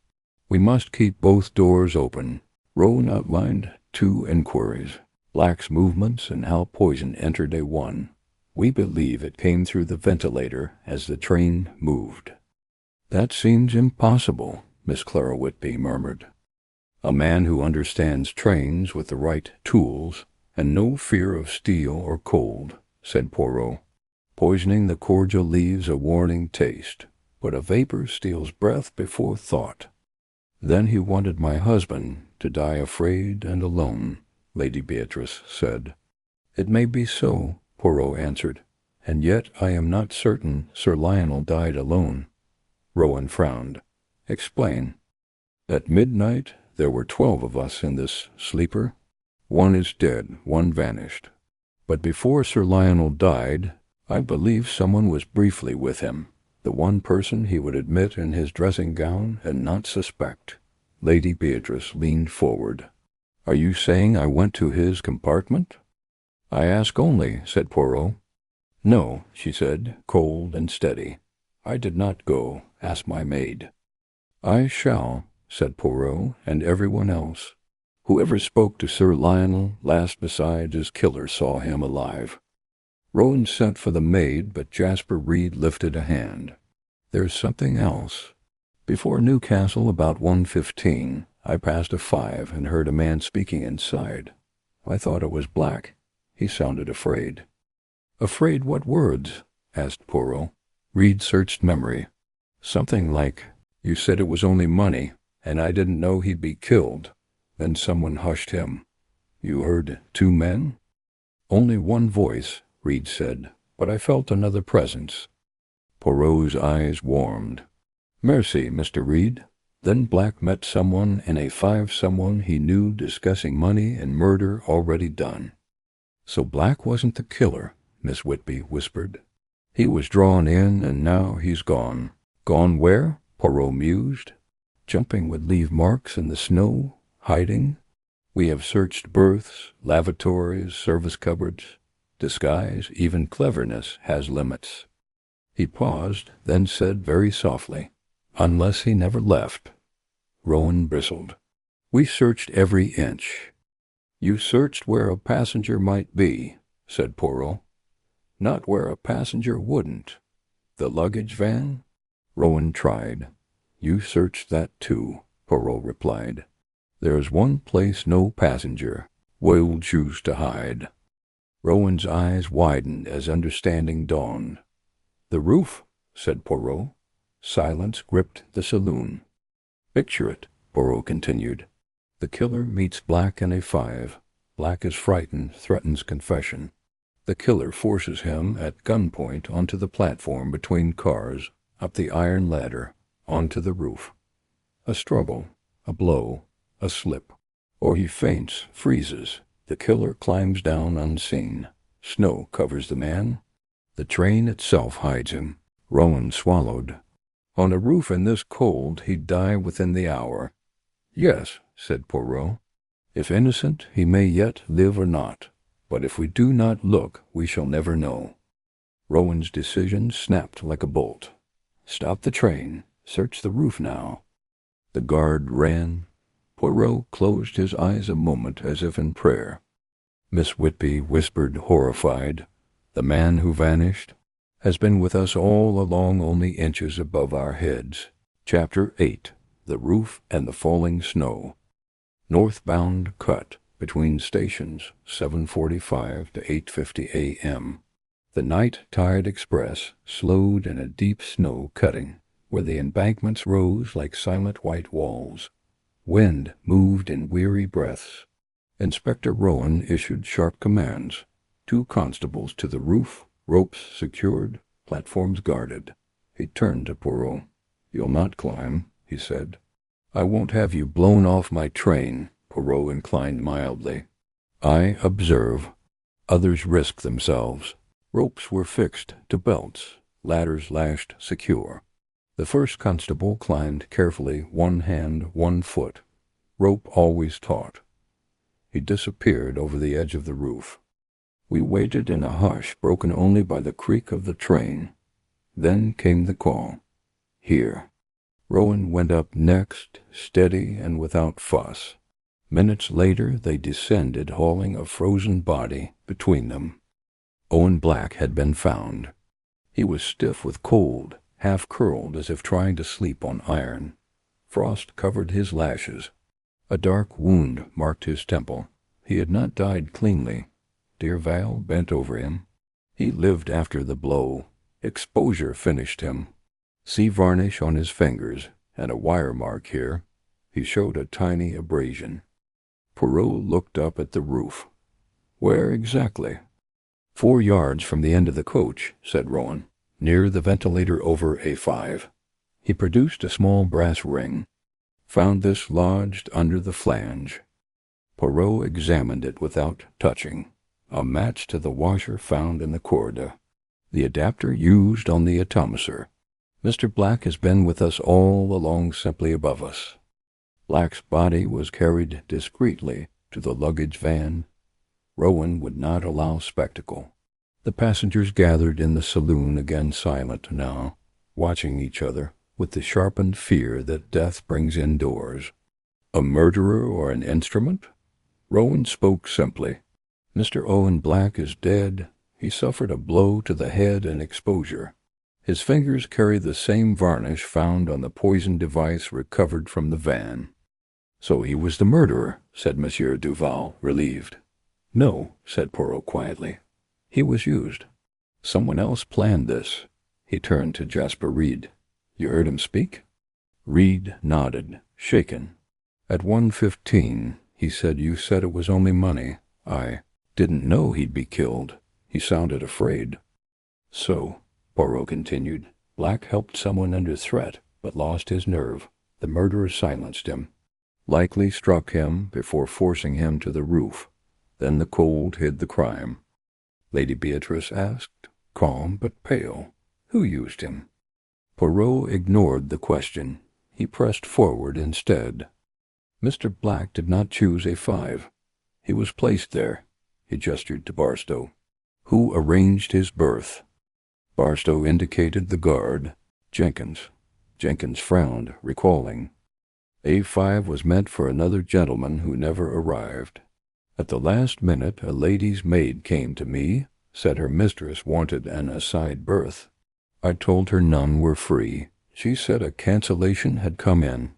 Speaker 1: We must keep both doors open." Rowan outlined 2 inquiries: Black's movements and how poison entered A1. "We believe it came through the ventilator as the train moved." "That seems impossible," Miss Clara Whitby murmured. "A man who understands trains with the right tools, and no fear of steel or cold," said Poirot. "Poisoning the cordial leaves a warning taste, but a vapor steals breath before thought." "Then he wanted my husband to die afraid and alone," Lady Beatrice said. "It may be so," Poirot answered, "and yet I am not certain Sir Lionel died alone." Rowan frowned. "Explain." "At midnight there were 12 of us in this sleeper. 1 is dead, 1 vanished. But before Sir Lionel died, I believe someone was briefly with him, the one person he would admit in his dressing gown and not suspect." Lady Beatrice leaned forward. "Are you saying I went to his compartment?" "I ask only," said Poirot. "No," she said, cold and steady. "I did not go. Ask my maid." "I shall," said Poirot, and everyone else. "Whoever spoke to Sir Lionel last besides his killer saw him alive." Rowan sent for the maid, but Jasper Reed lifted a hand. "There's something else. Before Newcastle, about 1:15, I passed a 5 and heard a man speaking inside. I thought it was Black. He sounded afraid." "Afraid what words?" asked Poirot. Reed searched memory. "Something like, 'You said it was only money, and I didn't know he'd be killed.' Then someone hushed him." "You heard 2 men?" "Only 1 voice," Reed said, "but I felt another presence." Poirot's eyes warmed. "Merci, Mr. Reed. Then Black met someone in A5, someone he knew, discussing money and murder already done." "So Black wasn't the killer," Miss Whitby whispered. "He was drawn in, and now he's gone." "Gone where?" Poirot mused. "Jumping would leave marks in the snow. Hiding. We have searched berths, lavatories, service cupboards. Disguise, even cleverness, has limits." He paused, then said very softly, "Unless he never left." Rowan bristled. "We searched every inch." "You searched where a passenger might be," said Poirot. "Not where a passenger wouldn't." "The luggage van?" Rowan tried. "You searched that too," Poirot replied. "There's one place no passenger will choose to hide." Rowan's eyes widened as understanding dawned. "The roof," said Poirot. Silence gripped the saloon. "Picture it," Poirot continued. "The killer meets Black in A5. Black is frightened, threatens confession. The killer forces him at gunpoint onto the platform between cars, up the iron ladder, onto the roof. A struggle, a blow, a slip. Or he faints, freezes. The killer climbs down unseen. Snow covers the man. The train itself hides him." Rowan swallowed. "On a roof in this cold, he'd die within the hour." "Yes," said Poirot. "If innocent, he may yet live or not. But if we do not look, we shall never know." Rowan's decision snapped like a bolt. "Stop the train. Search the roof now." The guard ran. Poirot closed his eyes a moment as if in prayer. Miss Whitby whispered, horrified, "The man who vanished has been with us all along, only inches above our heads." Chapter 8. The Roof and the Falling Snow. Northbound cut between stations, 7:45 to 8:50 a.m. The night tide express slowed in a deep snow cutting, where the embankments rose like silent white walls. Wind moved in weary breaths. Inspector Rowan issued sharp commands. 2 constables to the roof, ropes secured, platforms guarded. He turned to Poirot. "You'll not climb," he said. "I won't have you blown off my train," Poirot inclined mildly. "I observe. Others risk themselves." Ropes were fixed to belts, ladders lashed secure. The first constable climbed carefully, 1 hand, 1 foot. Rope always taut. He disappeared over the edge of the roof. We waited in a hush broken only by the creak of the train. Then came the call. Here. Rowan went up next, steady and without fuss. Minutes later they descended, hauling a frozen body between them. Owen Black had been found. He was stiff with cold, half-curled as if trying to sleep on iron. Frost covered his lashes. A dark wound marked his temple. He had not died cleanly. Dear Val bent over him. He lived after the blow. Exposure finished him. See varnish on his fingers, and a wire mark here. He showed a tiny abrasion. Poirot looked up at the roof. Where exactly? 4 yards from the end of the coach, said Rowan, near the ventilator over A5. He produced a small brass ring. Found this lodged under the flange. Poirot examined it without touching. A match to the washer found in the corda. The adapter used on the atomizer. Mr. Black has been with us all along, simply above us. Black's body was carried discreetly to the luggage van. Rowan would not allow spectacle. The passengers gathered in the saloon, again silent now, watching each other with the sharpened fear that death brings indoors. A murderer or an instrument? Rowan spoke simply. Mr. Owen Black is dead. He suffered a blow to the head and exposure. His fingers carry the same varnish found on the poison device recovered from the van. So he was the murderer, said Monsieur Duval, relieved. No, said Poirot quietly. He was used. Someone else planned this. He turned to Jasper Reed. You heard him speak? Reed nodded, shaken. At 1:15, he said, you said it was only money. I didn't know he'd be killed. He sounded afraid. So, Poirot continued, Black helped someone under threat, but lost his nerve. The murderer silenced him. Likely struck him before forcing him to the roof. Then the cold hid the crime. Lady Beatrice asked, calm but pale, who used him? Poirot ignored the question. He pressed forward instead. Mr. Black did not choose A5. He was placed there. He gestured to Barstow. Who arranged his berth? Barstow indicated the guard. Jenkins. Jenkins frowned, recalling. A5 was meant for another gentleman who never arrived. At the last minute a lady's maid came to me, said her mistress wanted an aside berth. I told her none were free. She said a cancellation had come in.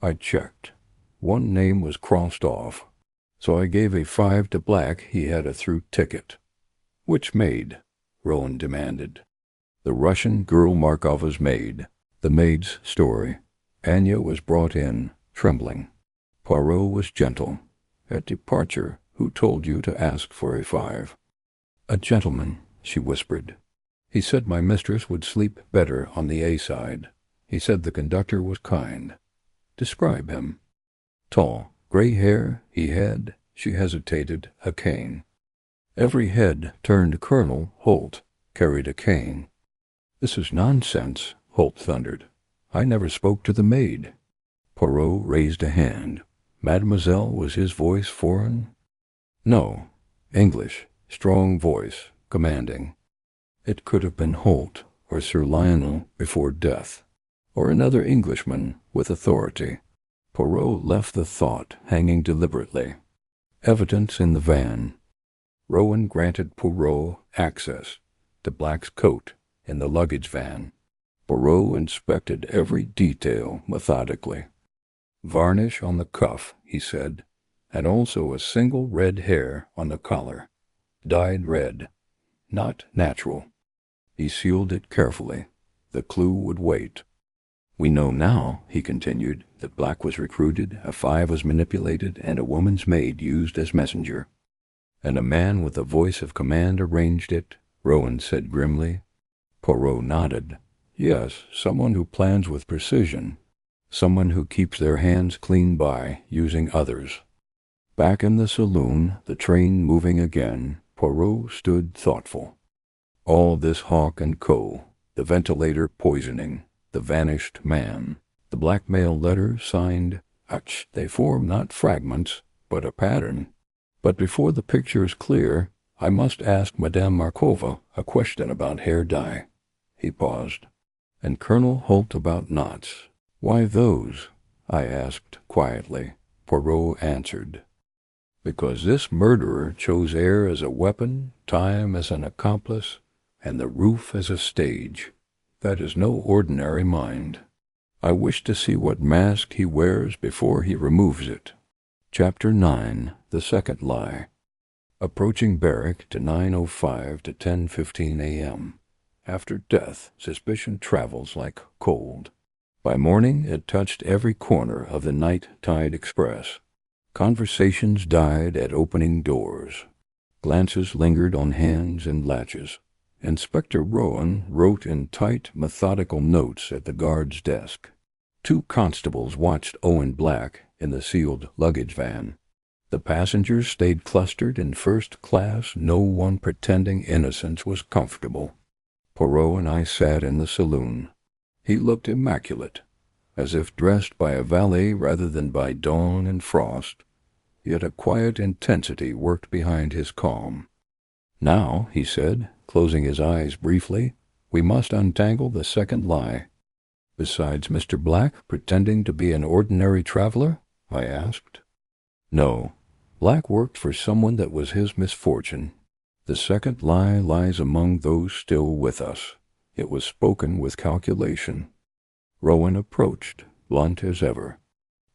Speaker 1: I checked. One name was crossed off. So I gave A5 to Black. He had a through ticket. Which maid? Rowan demanded. The Russian girl Markova's maid. The maid's story. Anya was brought in, trembling. Poirot was gentle. At departure, who told you to ask for A5? A gentleman, she whispered. He said my mistress would sleep better on the A side. He said the conductor was kind. Describe him. Tall, gray hair, he had, she hesitated, a cane. Every head turned Colonel Holt carried a cane. This is nonsense, Holt thundered. I never spoke to the maid. Poirot raised a hand. Mademoiselle, was his voice foreign? No. English, strong voice, commanding. It could have been Holt or Sir Lionel before death, or another Englishman with authority. Poirot left the thought hanging deliberately. Evidence in the van. Rowan granted Poirot access to Black's coat in the luggage van. Poirot inspected every detail methodically. Varnish on the cuff, he said, and also a single red hair on the collar. Dyed red. Not natural. He sealed it carefully. The clue would wait. We know now, he continued, that Black was recruited, a 5 was manipulated, and a woman's maid used as messenger. And a man with a voice of command arranged it, Rowan said grimly. Poirot nodded. Yes, someone who plans with precision. Someone who keeps their hands clean by using others. Back in the saloon, the train moving again, Poirot stood thoughtful. All this Hawke and Co., the ventilator poisoning, the vanished man, the blackmail letter signed, they form not fragments, but a pattern. But before the picture is clear, I must ask Madame Markova a question about hair dye." He paused. "And Colonel Holt about knots. Why those?" I asked quietly. Poirot answered, "Because this murderer chose air as a weapon, time as an accomplice, and the roof as a stage. That is no ordinary mind. I wish to see what mask he wears before he removes it." Chapter 9. The Second Lie. Approaching barrack to 9:05 to 10:15 a.m. After death, suspicion travels like cold. By morning it touched every corner of the night tide express. Conversations died at opening doors. Glances lingered on hands and latches. Inspector Rowan wrote in tight, methodical notes at the guard's desk. 2 constables watched Owen Black in the sealed luggage van. The passengers stayed clustered in first class, no one pretending innocence was comfortable. Poirot and I sat in the saloon. He looked immaculate, as if dressed by a valet rather than by dawn and frost, yet a quiet intensity worked behind his calm. "Now," he said, closing his eyes briefly, "we must untangle the second lie." "Besides Mr. Black pretending to be an ordinary traveler?" I asked. "No. Black worked for someone that was his misfortune. The second lie lies among those still with us. It was spoken with calculation." Rowan approached, blunt as ever.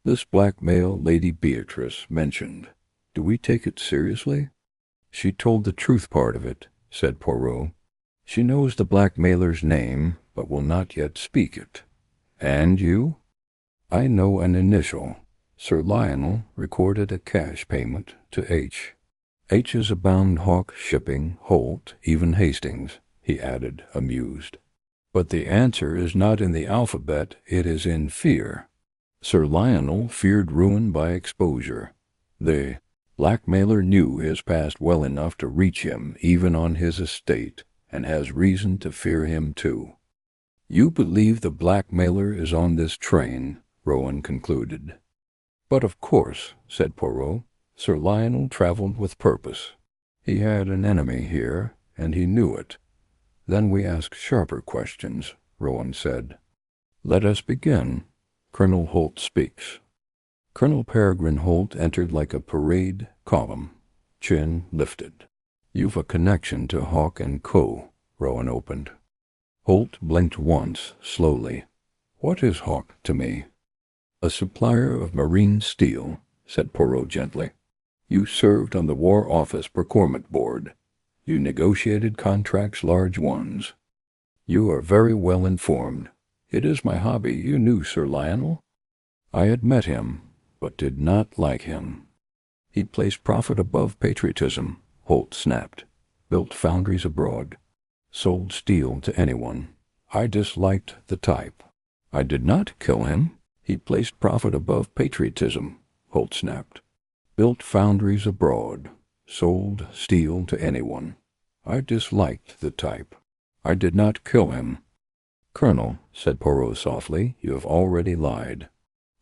Speaker 1: "This blackmail Lady Beatrice mentioned. Do we take it seriously?" "She told the truth part of it," said Poirot. "She knows the blackmailer's name, but will not yet speak it." "And you?" "I know an initial. Sir Lionel recorded a cash payment to H. H is abound Hawk Shipping, Holt, even Hastings," he added, amused. "But the answer is not in the alphabet, it is in fear. Sir Lionel feared ruin by exposure. The blackmailer knew his past well enough to reach him even on his estate, and has reason to fear him too." "You believe the blackmailer is on this train," Rowan concluded. "But of course," said Poirot, "Sir Lionel traveled with purpose. He had an enemy here, and he knew it." "Then we ask sharper questions," Rowan said. "Let us begin. Colonel Holt speaks." Colonel Peregrine Holt entered like a parade column, chin lifted. "You've a connection to Hawk & Co.," Rowan opened. Holt blinked once, slowly. "What is Hawk to me?" "A supplier of marine steel," said Poirot gently. "You served on the War Office Procurement Board. You negotiated contracts, large ones. You are very well informed. It is my hobby. You knew Sir Lionel?" "I had met him, but did not like him." "He placed profit above patriotism," Holt snapped. "Built foundries abroad. Sold steel to anyone. I disliked the type." "I did not kill him." "He placed profit above patriotism," Holt snapped. "Built foundries abroad. Sold steel to anyone. I disliked the type. I did not kill him." "Colonel," said Poirot softly, "you have already lied.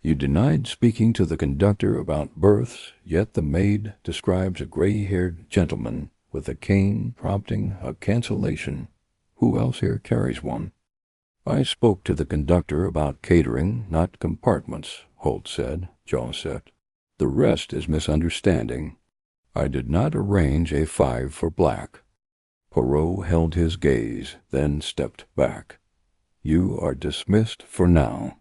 Speaker 1: You denied speaking to the conductor about berths, yet the maid describes a gray-haired gentleman with a cane prompting a cancellation. Who else here carries one?" "I spoke to the conductor about catering, not compartments," Holt said, jaw set. "The rest is misunderstanding. I did not arrange a 5 for Black." Poirot held his gaze, then stepped back. "You are dismissed for now."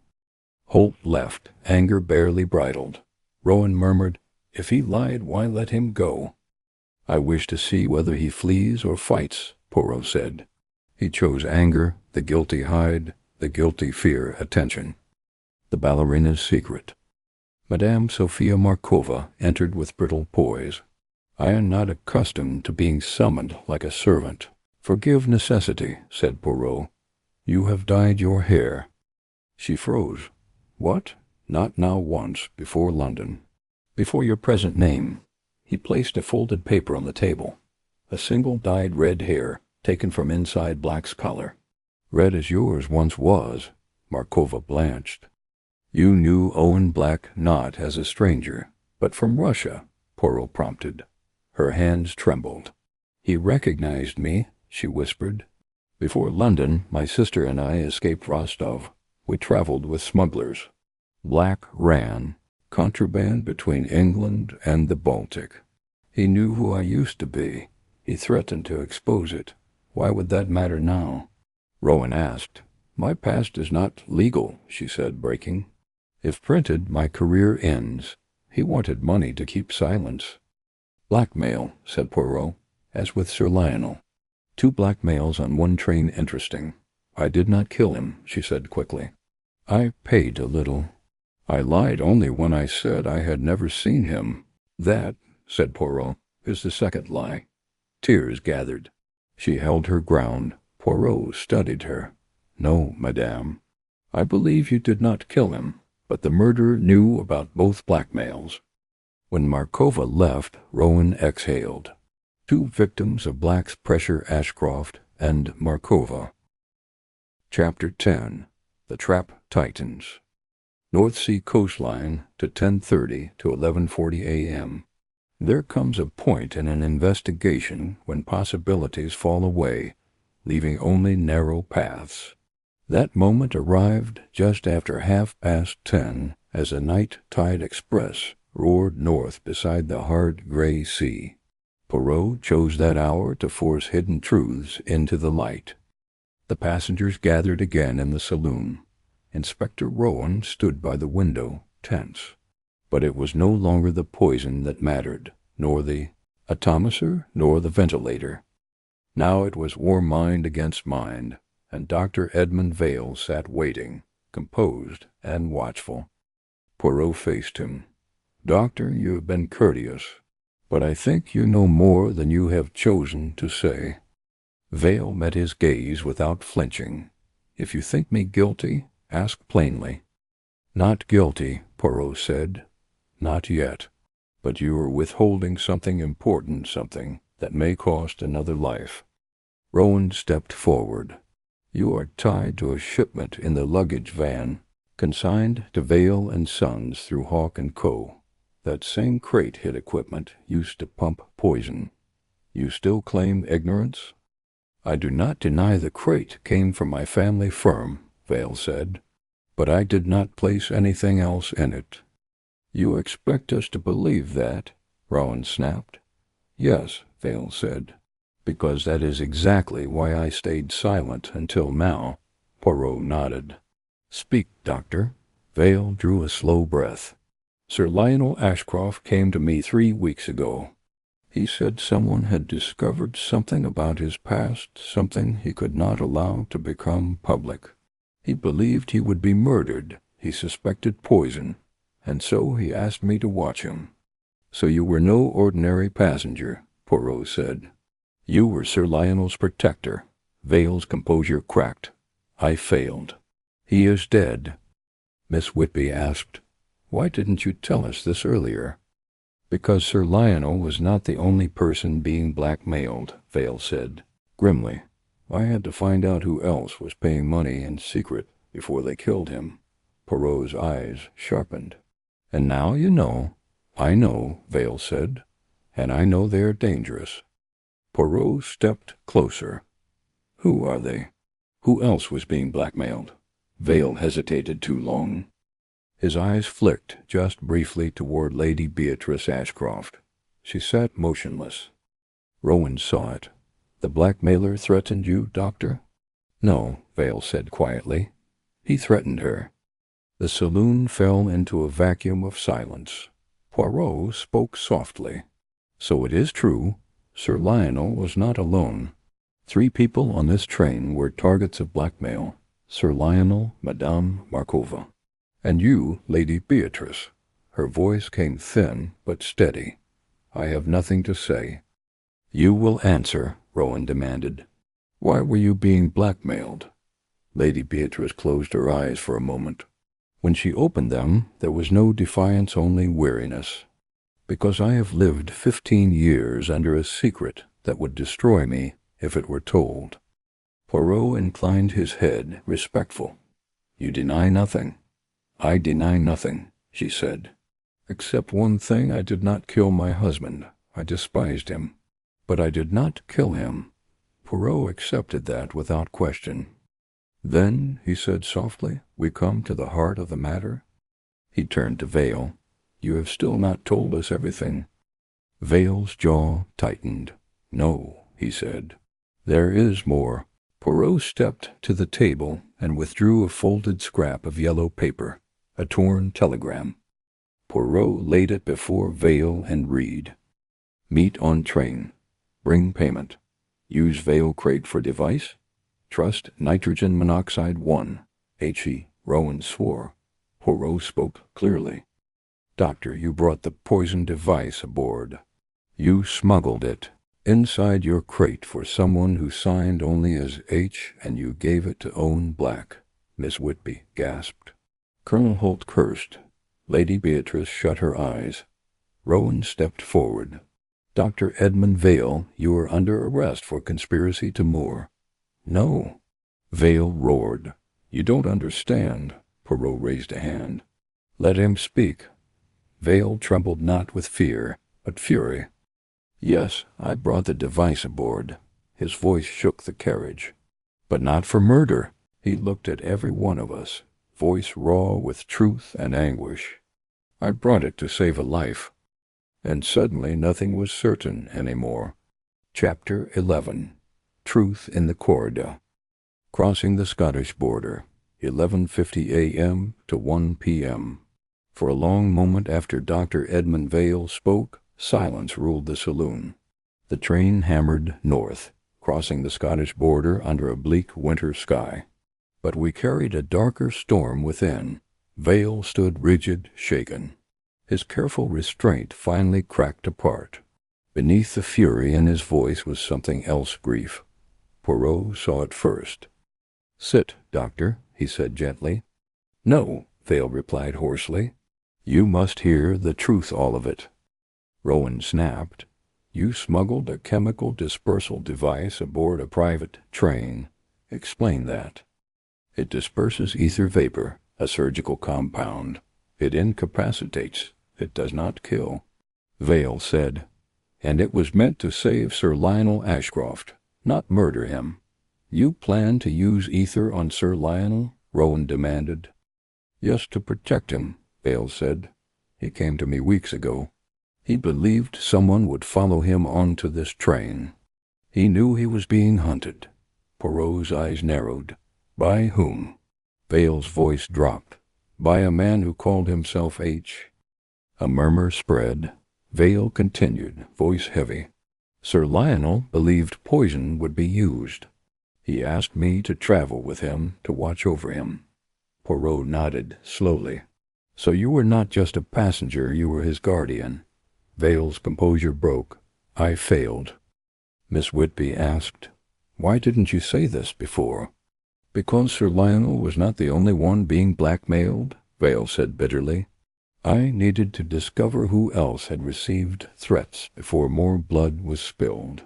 Speaker 1: Holt left, anger barely bridled. Rowan murmured, "If he lied, why let him go?" "I wish to see whether he flees or fights," Poirot said. He chose anger, the guilty hide, the guilty fear attention. The ballerina's secret. Madame Sophia Markova entered with brittle poise. "I am not accustomed to being summoned like a servant." "Forgive necessity," said Poirot. "You have dyed your hair." She froze. "What?" "Not now once, before London. Before your present name." He placed a folded paper on the table. "A single dyed red hair, taken from inside Black's collar." "Red as yours once was." Markova blanched. "You knew Owen Black not as a stranger, but from Russia," Poirot prompted. Her hands trembled. "He recognized me," she whispered. "Before London, my sister and I escaped Rostov. We traveled with smugglers. Black ran, contraband between England and the Baltic. He knew who I used to be. He threatened to expose it. Why would that matter now?" Rowan asked. "My past is not legal," she said, breaking. "If printed, my career ends." He wanted money to keep silence. "Blackmail," said Poirot, "as with Sir Lionel. 2 blackmails on one train interesting. I did not kill him," she said quickly. "I paid a little. I lied only when I said I had never seen him." "That," said Poirot, "is the second lie." Tears gathered. She held her ground. Poirot studied her. "No, madame. I believe you did not kill him, but the murderer knew about both blackmails." When Markova left, Rowan exhaled. 2 victims of Black's pressure, Ashcroft and Markova. Chapter 10. The Trap Tightens. North Sea coastline to 10:30 to 11:40 a.m. There comes a point in an investigation when possibilities fall away, leaving only narrow paths. That moment arrived just after 10:30 as a night tide express roared north beside the hard gray sea. Poirot chose that hour to force hidden truths into the light. The passengers gathered again in the saloon. Inspector Rowan stood by the window, tense. But it was no longer the poison that mattered, nor the atomizer, nor the ventilator. Now it was war mind against mind, and Dr. Edmund Vale sat waiting, composed and watchful. Poirot faced him. "Doctor, you have been courteous, but I think you know more than you have chosen to say." Vale met his gaze without flinching. "If you think me guilty, ask plainly." "Not guilty," Poirot said. "Not yet. But you are withholding something important, something that may cost another life." Rowan stepped forward. "You are tied to a shipment in the luggage van, consigned to Vale and Sons through Hawke & Co. That same crate hid equipment used to pump poison. You still claim ignorance?" "I do not deny the crate came from my family firm," Vale said, "but I did not place anything else in it." "You expect us to believe that?" Rowan snapped. "Yes," Vale said, "because that is exactly why I stayed silent until now." Poirot nodded. "Speak, Doctor." Vale drew a slow breath. "Sir Lionel Ashcroft came to me 3 weeks ago. He said someone had discovered something about his past, something he could not allow to become public. He believed he would be murdered. He suspected poison, and so he asked me to watch him." "So you were no ordinary passenger," Poirot said. "You were Sir Lionel's protector." Vale's composure cracked. "I failed. He is dead." Miss Whitby asked, "Why didn't you tell us this earlier?" "Because Sir Lionel was not the only person being blackmailed," Vale said, grimly. "I had to find out who else was paying money in secret before they killed him." Poirot's eyes sharpened. "And now you know." "I know," Vale said, "and I know they are dangerous." Poirot stepped closer. "Who are they? Who else was being blackmailed?" Vale hesitated too long. His eyes flicked just briefly toward Lady Beatrice Ashcroft. She sat motionless. Rowan saw it. "The blackmailer threatened you, Doctor?" "No," Vale said quietly. "He threatened her." The saloon fell into a vacuum of silence. Poirot spoke softly. "So it is true. Sir Lionel was not alone. 3 people on this train were targets of blackmail. Sir Lionel, Madame Markova, and you, Lady Beatrice." Her voice came thin but steady. "I have nothing to say." "You will answer," Rowan demanded. "Why were you being blackmailed?" Lady Beatrice closed her eyes for a moment. When she opened them, there was no defiance, only weariness. "Because I have lived 15 years under a secret that would destroy me if it were told." Poirot inclined his head, respectful. "You deny nothing?" "I deny nothing," she said. "Except one thing, I did not kill my husband. I despised him." But I did not kill him. Poirot accepted that without question. Then, he said softly, we come to the heart of the matter. He turned to Vale. You have still not told us everything. Vale's jaw tightened. No, he said. There is more. Poirot stepped to the table and withdrew a folded scrap of yellow paper, a torn telegram. Poirot laid it before Vale and read. Meet on train. Bring payment. Use Vale crate for device. Trust nitrogen monoxide 1. H.E. Rowan swore. Poirot spoke clearly. Doctor, you brought the poison device aboard. You smuggled it inside your crate for someone who signed only as H, and you gave it to Owen Black. Miss Whitby gasped. Colonel Holt cursed. Lady Beatrice shut her eyes. Rowan stepped forward. Dr. Edmund Vale, you are under arrest for conspiracy to Moore. No. Vale roared. You don't understand. Poirot raised a hand. Let him speak. Vale trembled not with fear, but fury. Yes, I brought the device aboard. His voice shook the carriage. But not for murder. He looked at every one of us, voice raw with truth and anguish. I brought it to save a life. And suddenly nothing was certain any more. Chapter 11. Truth in the Corridor. Crossing the Scottish border, 11:50 a.m. to 1 p.m. For a long moment after Dr. Edmund Vale spoke, silence ruled the saloon. The train hammered north, crossing the Scottish border under a bleak winter sky. But we carried a darker storm within. Vale stood rigid, shaken. His careful restraint finally cracked apart. Beneath the fury in his voice was something else, grief. Poirot saw it first. Sit, doctor, he said gently. No, Vale replied hoarsely. You must hear the truth, all of it. Rowan snapped. You smuggled a chemical dispersal device aboard a private train. Explain that. It disperses ether vapor, a surgical compound. It incapacitates. It does not kill. Vale said. And it was meant to save Sir Lionel Ashcroft, not murder him. You planned to use ether on Sir Lionel? Rowan demanded. Yes, to protect him, Vale said. He came to me weeks ago. He believed someone would follow him onto this train. He knew he was being hunted. Poirot's eyes narrowed. By whom? Vale's voice dropped. By a man who called himself H. A murmur spread. Vale continued, voice heavy. Sir Lionel believed poison would be used. He asked me to travel with him, to watch over him. Poirot nodded slowly. So you were not just a passenger, you were his guardian. Vale's composure broke. I failed. Miss Whitby asked, Why didn't you say this before? Because Sir Lionel was not the only one being blackmailed, Vale said bitterly. I needed to discover who else had received threats before more blood was spilled.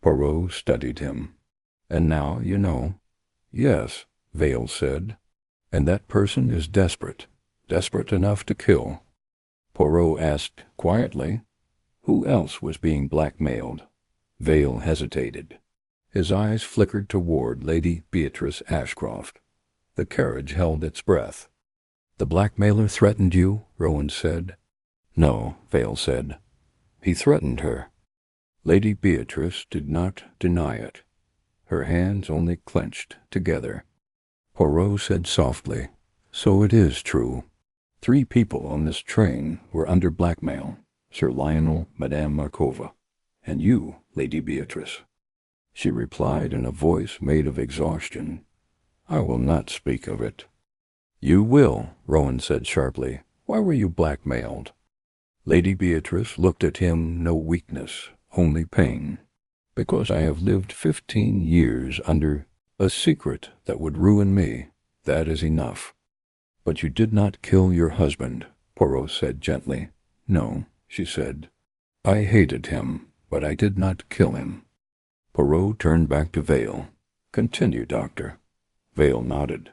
Speaker 1: Poirot studied him. And now you know. Yes, Vale said. And that person is desperate enough to kill. Poirot asked quietly, Who else was being blackmailed? Vale hesitated. His eyes flickered toward Lady Beatrice Ashcroft. The carriage held its breath. The blackmailer threatened you, Rowan said. No, Vale said. He threatened her. Lady Beatrice did not deny it. Her hands only clenched together. Poirot said softly, So it is true. 3 people on this train were under blackmail. Sir Lionel, Madame Markova, and you, Lady Beatrice. She replied in a voice made of exhaustion, I will not speak of it. You will, Rowan said sharply. Why were you blackmailed? Lady Beatrice looked at him, no weakness, only pain. Because I have lived 15 years under a secret that would ruin me. That is enough. But you did not kill your husband, Poirot said gently. No, she said. I hated him, but I did not kill him. Poirot turned back to Vale. Continue, doctor. Vale nodded.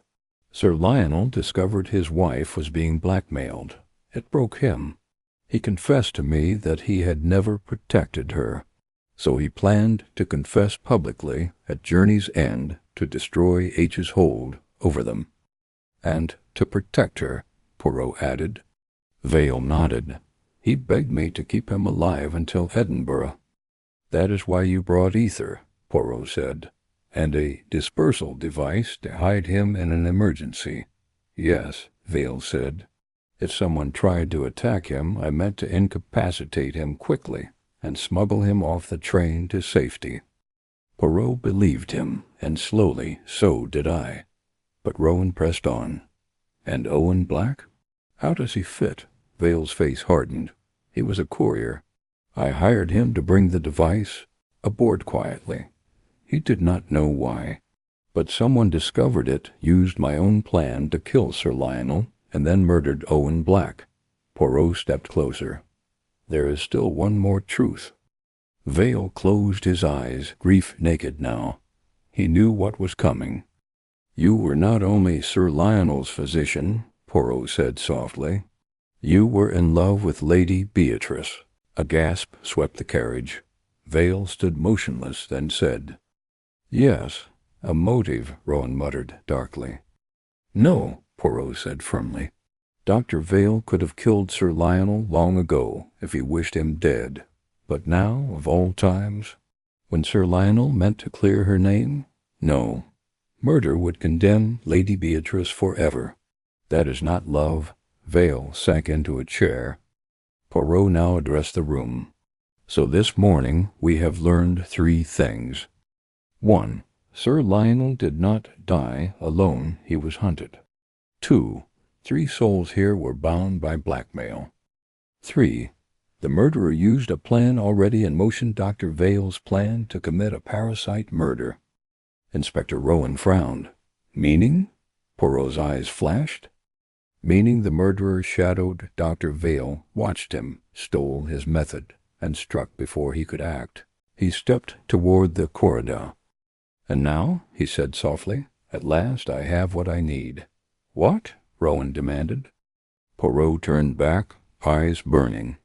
Speaker 1: Sir Lionel discovered his wife was being blackmailed. It broke him. He confessed to me that he had never protected her. So he planned to confess publicly at journey's end to destroy H's hold over them. And to protect her, Poirot added. Vale nodded. He begged me to keep him alive until Edinburgh. That is why you brought ether, Poirot said, and a dispersal device to hide him in an emergency. Yes, Vale said. If someone tried to attack him, I meant to incapacitate him quickly and smuggle him off the train to safety. Poirot believed him, and slowly so did I. But Rowan pressed on. And Owen Black? How does he fit? Vale's face hardened. He was a courier. I hired him to bring the device aboard quietly. He did not know why. But someone discovered it, used my own plan to kill Sir Lionel, and then murdered Owen Black. Poirot stepped closer. There is still one more truth. Vale closed his eyes, grief-naked now. He knew what was coming. You were not only Sir Lionel's physician, Poirot said softly. You were in love with Lady Beatrice. A gasp swept the carriage. Vale stood motionless, then said, Yes, a motive, Rowan muttered darkly. No, Poirot said firmly. Dr. Vale could have killed Sir Lionel long ago if he wished him dead. But now, of all times, when Sir Lionel meant to clear her name? No. Murder would condemn Lady Beatrice forever. That is not love. Vale sank into a chair. Poirot now addressed the room. So this morning we have learned 3 things. 1. Sir Lionel did not die alone. He was hunted. 2. 3 souls here were bound by blackmail. 3. The murderer used a plan already in motion, Dr. Vale's plan to commit a parasite murder. Inspector Rowan frowned. Meaning? Poirot's eyes flashed. Meaning the murderer shadowed Dr. Vale, watched him, stole his method, and struck before he could act. He stepped toward the corridor. And now, he said softly, at last I have what I need. What? Rowan demanded. Poirot turned back, eyes burning.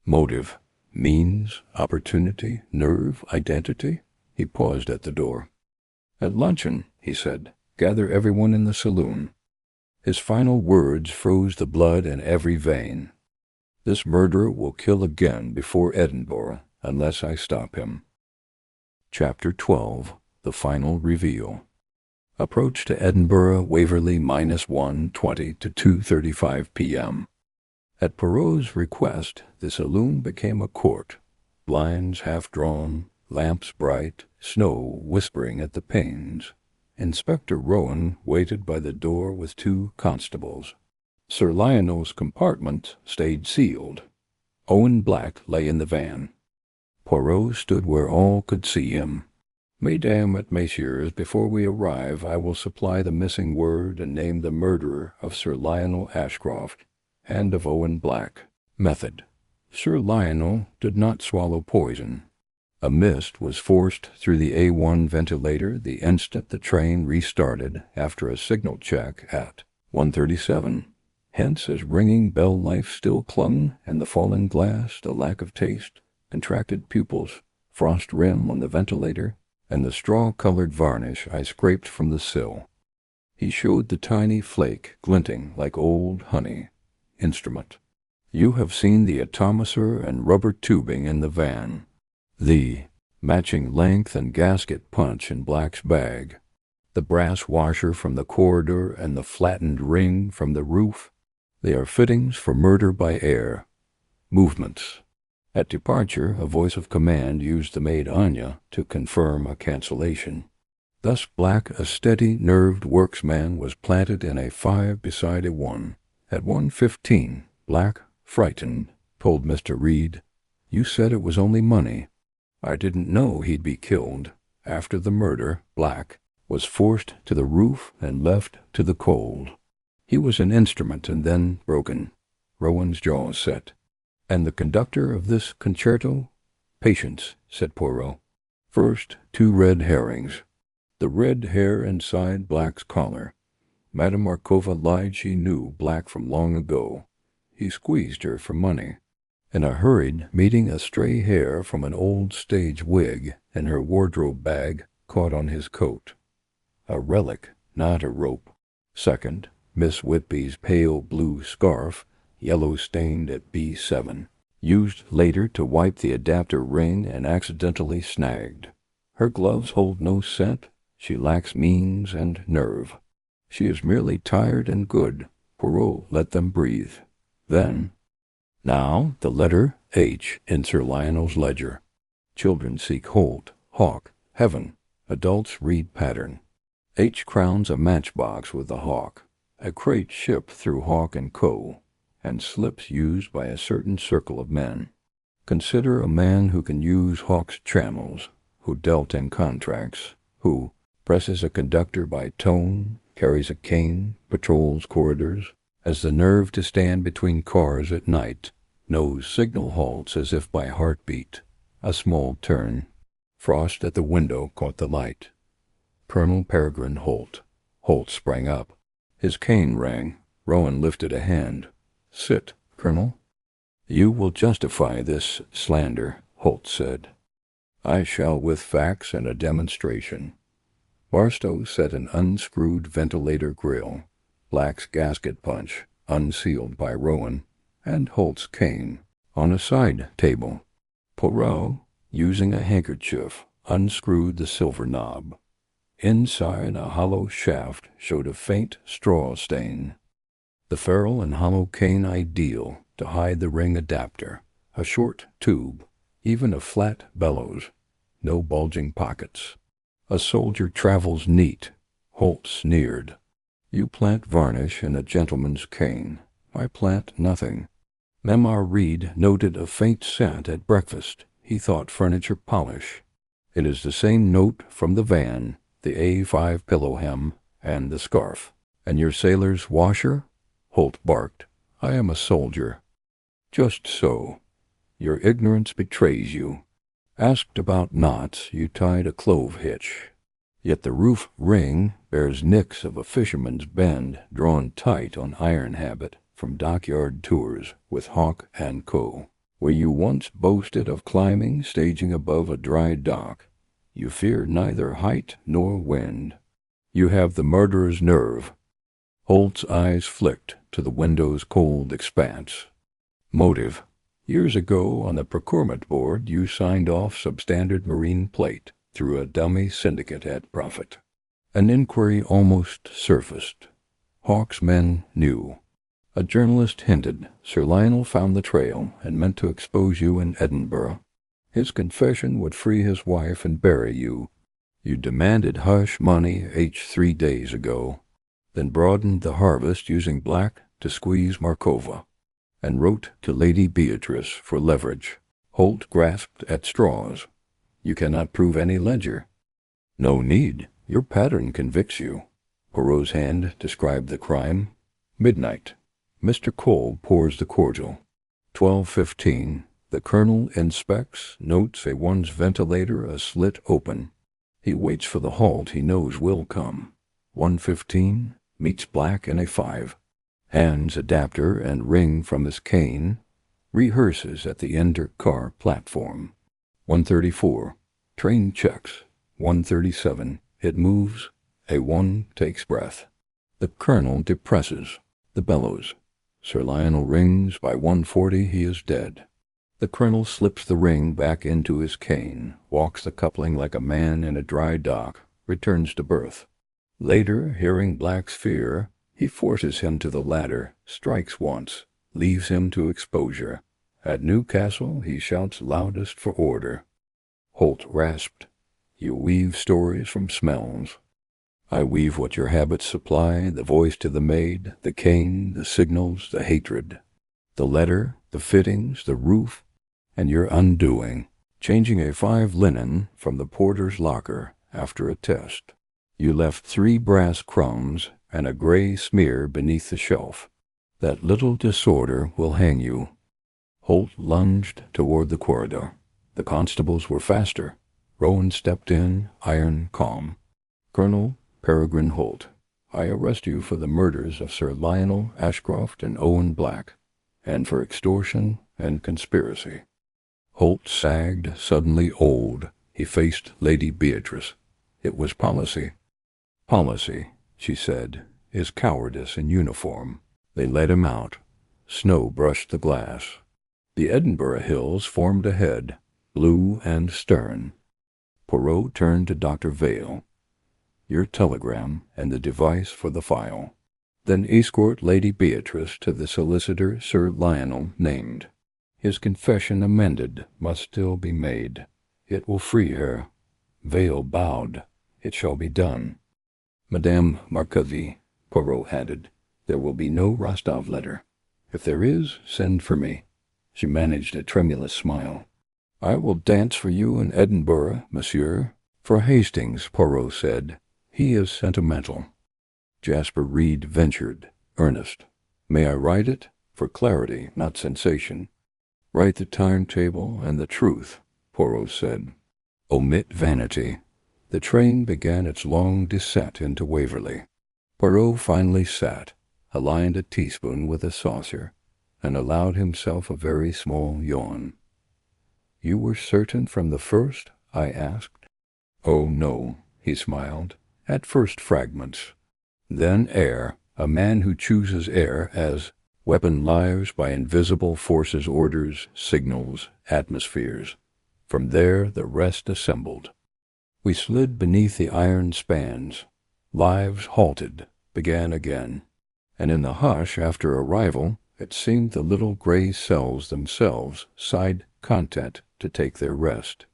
Speaker 1: Motive, means, opportunity, nerve, identity? He paused at the door. At luncheon, he said, gather everyone in the saloon. His final words froze the blood in every vein. This murderer will kill again before Edinburgh, unless I stop him. Chapter 12. The Final Reveal. Approach to Edinburgh Waverley -1:20 to 2:35 p.m. At Poirot's request, the saloon became a court. Blinds half drawn, lamps bright, snow whispering at the panes. Inspector Rowan waited by the door with 2 constables. Sir Lionel's compartment stayed sealed. Owen Black lay in the van. Poirot stood where all could see him. Mesdames et messieurs, before we arrive, I will supply the missing word and name the murderer of Sir Lionel Ashcroft and of Owen Black. Method. Sir Lionel did not swallow poison. A mist was forced through the A1 ventilator the instant the train restarted after a signal check at 1:37. Hence, as ringing bell life still clung, and the fallen glass, the lack of taste, contracted pupils, frost rim on the ventilator, and the straw-colored varnish I scraped from the sill. He showed the tiny flake glinting like old honey. Instrument. You have seen the atomizer and rubber tubing in the van. The matching length and gasket punch in Black's bag. The brass washer from the corridor and the flattened ring from the roof. They are fittings for murder by air. Movements. At departure, a voice of command used the maid Anya to confirm a cancellation. Thus Black, a steady, nerved worksman, was planted in a 5 beside a 1. At 1:15, Black, frightened, told Mr. Reed, "You said it was only money." I didn't know he'd be killed. After the murder, Black was forced to the roof and left to the cold. He was an instrument and then broken. Rowan's jaw set. And the conductor of this concerto? Patience, said Poirot. First, 2 red herrings. The red hair inside Black's collar. Madame Markova lied she knew Black from long ago. He squeezed her for money. In a hurried meeting, a stray hair from an old stage wig in her wardrobe bag caught on his coat. A relic, not a rope. Second, Miss Whitby's pale blue scarf, yellow-stained at B7, used later to wipe the adapter ring and accidentally snagged. Her gloves hold no scent. She lacks means and nerve. She is merely tired and good. Poirot let them breathe. Then, now the letter H in Sir Lionel's ledger. Children seek Holt, hawk, heaven. Adults read pattern. H crowns a matchbox with the hawk, a crate shipped through Hawk & Co., and slips used by a certain circle of men. Consider a man who can use Hawk's channels, who dealt in contracts, who presses a conductor by tone, carries a cane, patrols corridors, has the nerve to stand between cars at night, knows signal halts as if by heartbeat. A small turn. Frost at the window caught the light. Colonel Peregrine Holt. Holt sprang up. His cane rang. Rowan lifted a hand. "Sit, Colonel." "You will justify this slander," Holt said. "I shall, with facts and a demonstration." Barstow set an unscrewed ventilator grill, Black's gasket punch, unsealed by Rowan, and Holt's cane, on a side table. Poirot, using a handkerchief, unscrewed the silver knob. Inside, a hollow shaft showed a faint straw stain. The ferrule and hollow cane ideal to hide the ring adapter, a short tube, even a flat bellows, no bulging pockets. "A soldier travels neat," Holt sneered. "You plant varnish in a gentleman's cane. I plant nothing." Memar Reed noted a faint scent at breakfast. He thought furniture polish. It is the same note from the van, the A5 pillow hem, and the scarf. "And your sailor's washer?" Holt barked. "I am a soldier." "Just so. Your ignorance betrays you. Asked about knots, you tied a clove hitch. Yet the roof ring bears nicks of a fisherman's bend drawn tight on iron habit from dockyard tours with Hawk & Co., where you once boasted of climbing, staging above a dry dock. You fear neither height nor wind. You have the murderer's nerve." Holt's eyes flicked to the window's cold expanse. "Motive. Years ago, on the procurement board, you signed off substandard marine plate through a dummy syndicate at profit." An inquiry almost surfaced. Hawk's men knew. A journalist hinted Sir Lionel found the trail and meant to expose you in Edinburgh. His confession would free his wife and bury you. You demanded hush money 3 days ago, then broadened the harvest using Black to squeeze Markova, and wrote to Lady Beatrice for leverage. Holt grasped at straws. "You cannot prove any ledger." "No need. Your pattern convicts you." Poirot's hand described the crime. Midnight. Mr. Cole pours the cordial. 12:15. The colonel inspects, notes a one's ventilator a slit open. He waits for the halt he knows will come. 1:15. Meets Black in a 5. Hands adapter and ring from his cane. Rehearses at the Ender car platform. 1:34. Train checks. 1:37. It moves. A1 takes breath. The colonel depresses. The bellows. Sir Lionel rings. By 1:40 he is dead. The colonel slips the ring back into his cane, walks the coupling like a man in a dry dock, returns to berth. Later, hearing Black's fear, he forces him to the ladder, strikes once, leaves him to exposure. At Newcastle he shouts loudest for order. Holt rasped. "You weave stories from smells." "I weave what your habits supply, the voice to the maid, the cane, the signals, the hatred. The letter, the fittings, the roof, and your undoing, changing a 5 linen from the porter's locker after a test. You left 3 brass crumbs and a gray smear beneath the shelf. That little disorder will hang you." Holt lunged toward the corridor. The constables were faster. Rowan stepped in, iron calm. "Colonel Peregrine Holt, I arrest you for the murders of Sir Lionel Ashcroft and Owen Black, and for extortion and conspiracy. Holt sagged, suddenly old. He faced Lady Beatrice. It was policy. Policy, she said, is cowardice in uniform. They let him out. Snow brushed the glass. The Edinburgh hills formed ahead, blue and stern. Poirot turned to Dr. Vale. Your telegram and the device for the file. Then escort Lady Beatrice to the solicitor Sir Lionel named. His confession amended must still be made. It will free her. Vale bowed. It shall be done. Madame Marcovy, Poirot added, there will be no Rostov letter. If there is, send for me. She managed a tremulous smile. I will dance for you in Edinburgh, monsieur. For Hastings, Poirot said. He is sentimental. Jasper Reed ventured, earnest. May I write it? For clarity, not sensation. Write the timetable and the truth, Poirot said. Omit vanity. The train began its long descent into Waverley. Poirot finally sat, aligned a teaspoon with a saucer, and allowed himself a very small yawn. You were certain from the first? I asked. Oh, no, he smiled. At first fragments. Then air, a man who chooses air as weapon lives by invisible forces, orders, signals, atmospheres. From there the rest assembled. We slid beneath the iron spans. Lives halted, began again. And in the hush after arrival, it seemed the little gray cells themselves sighed content to take their rest.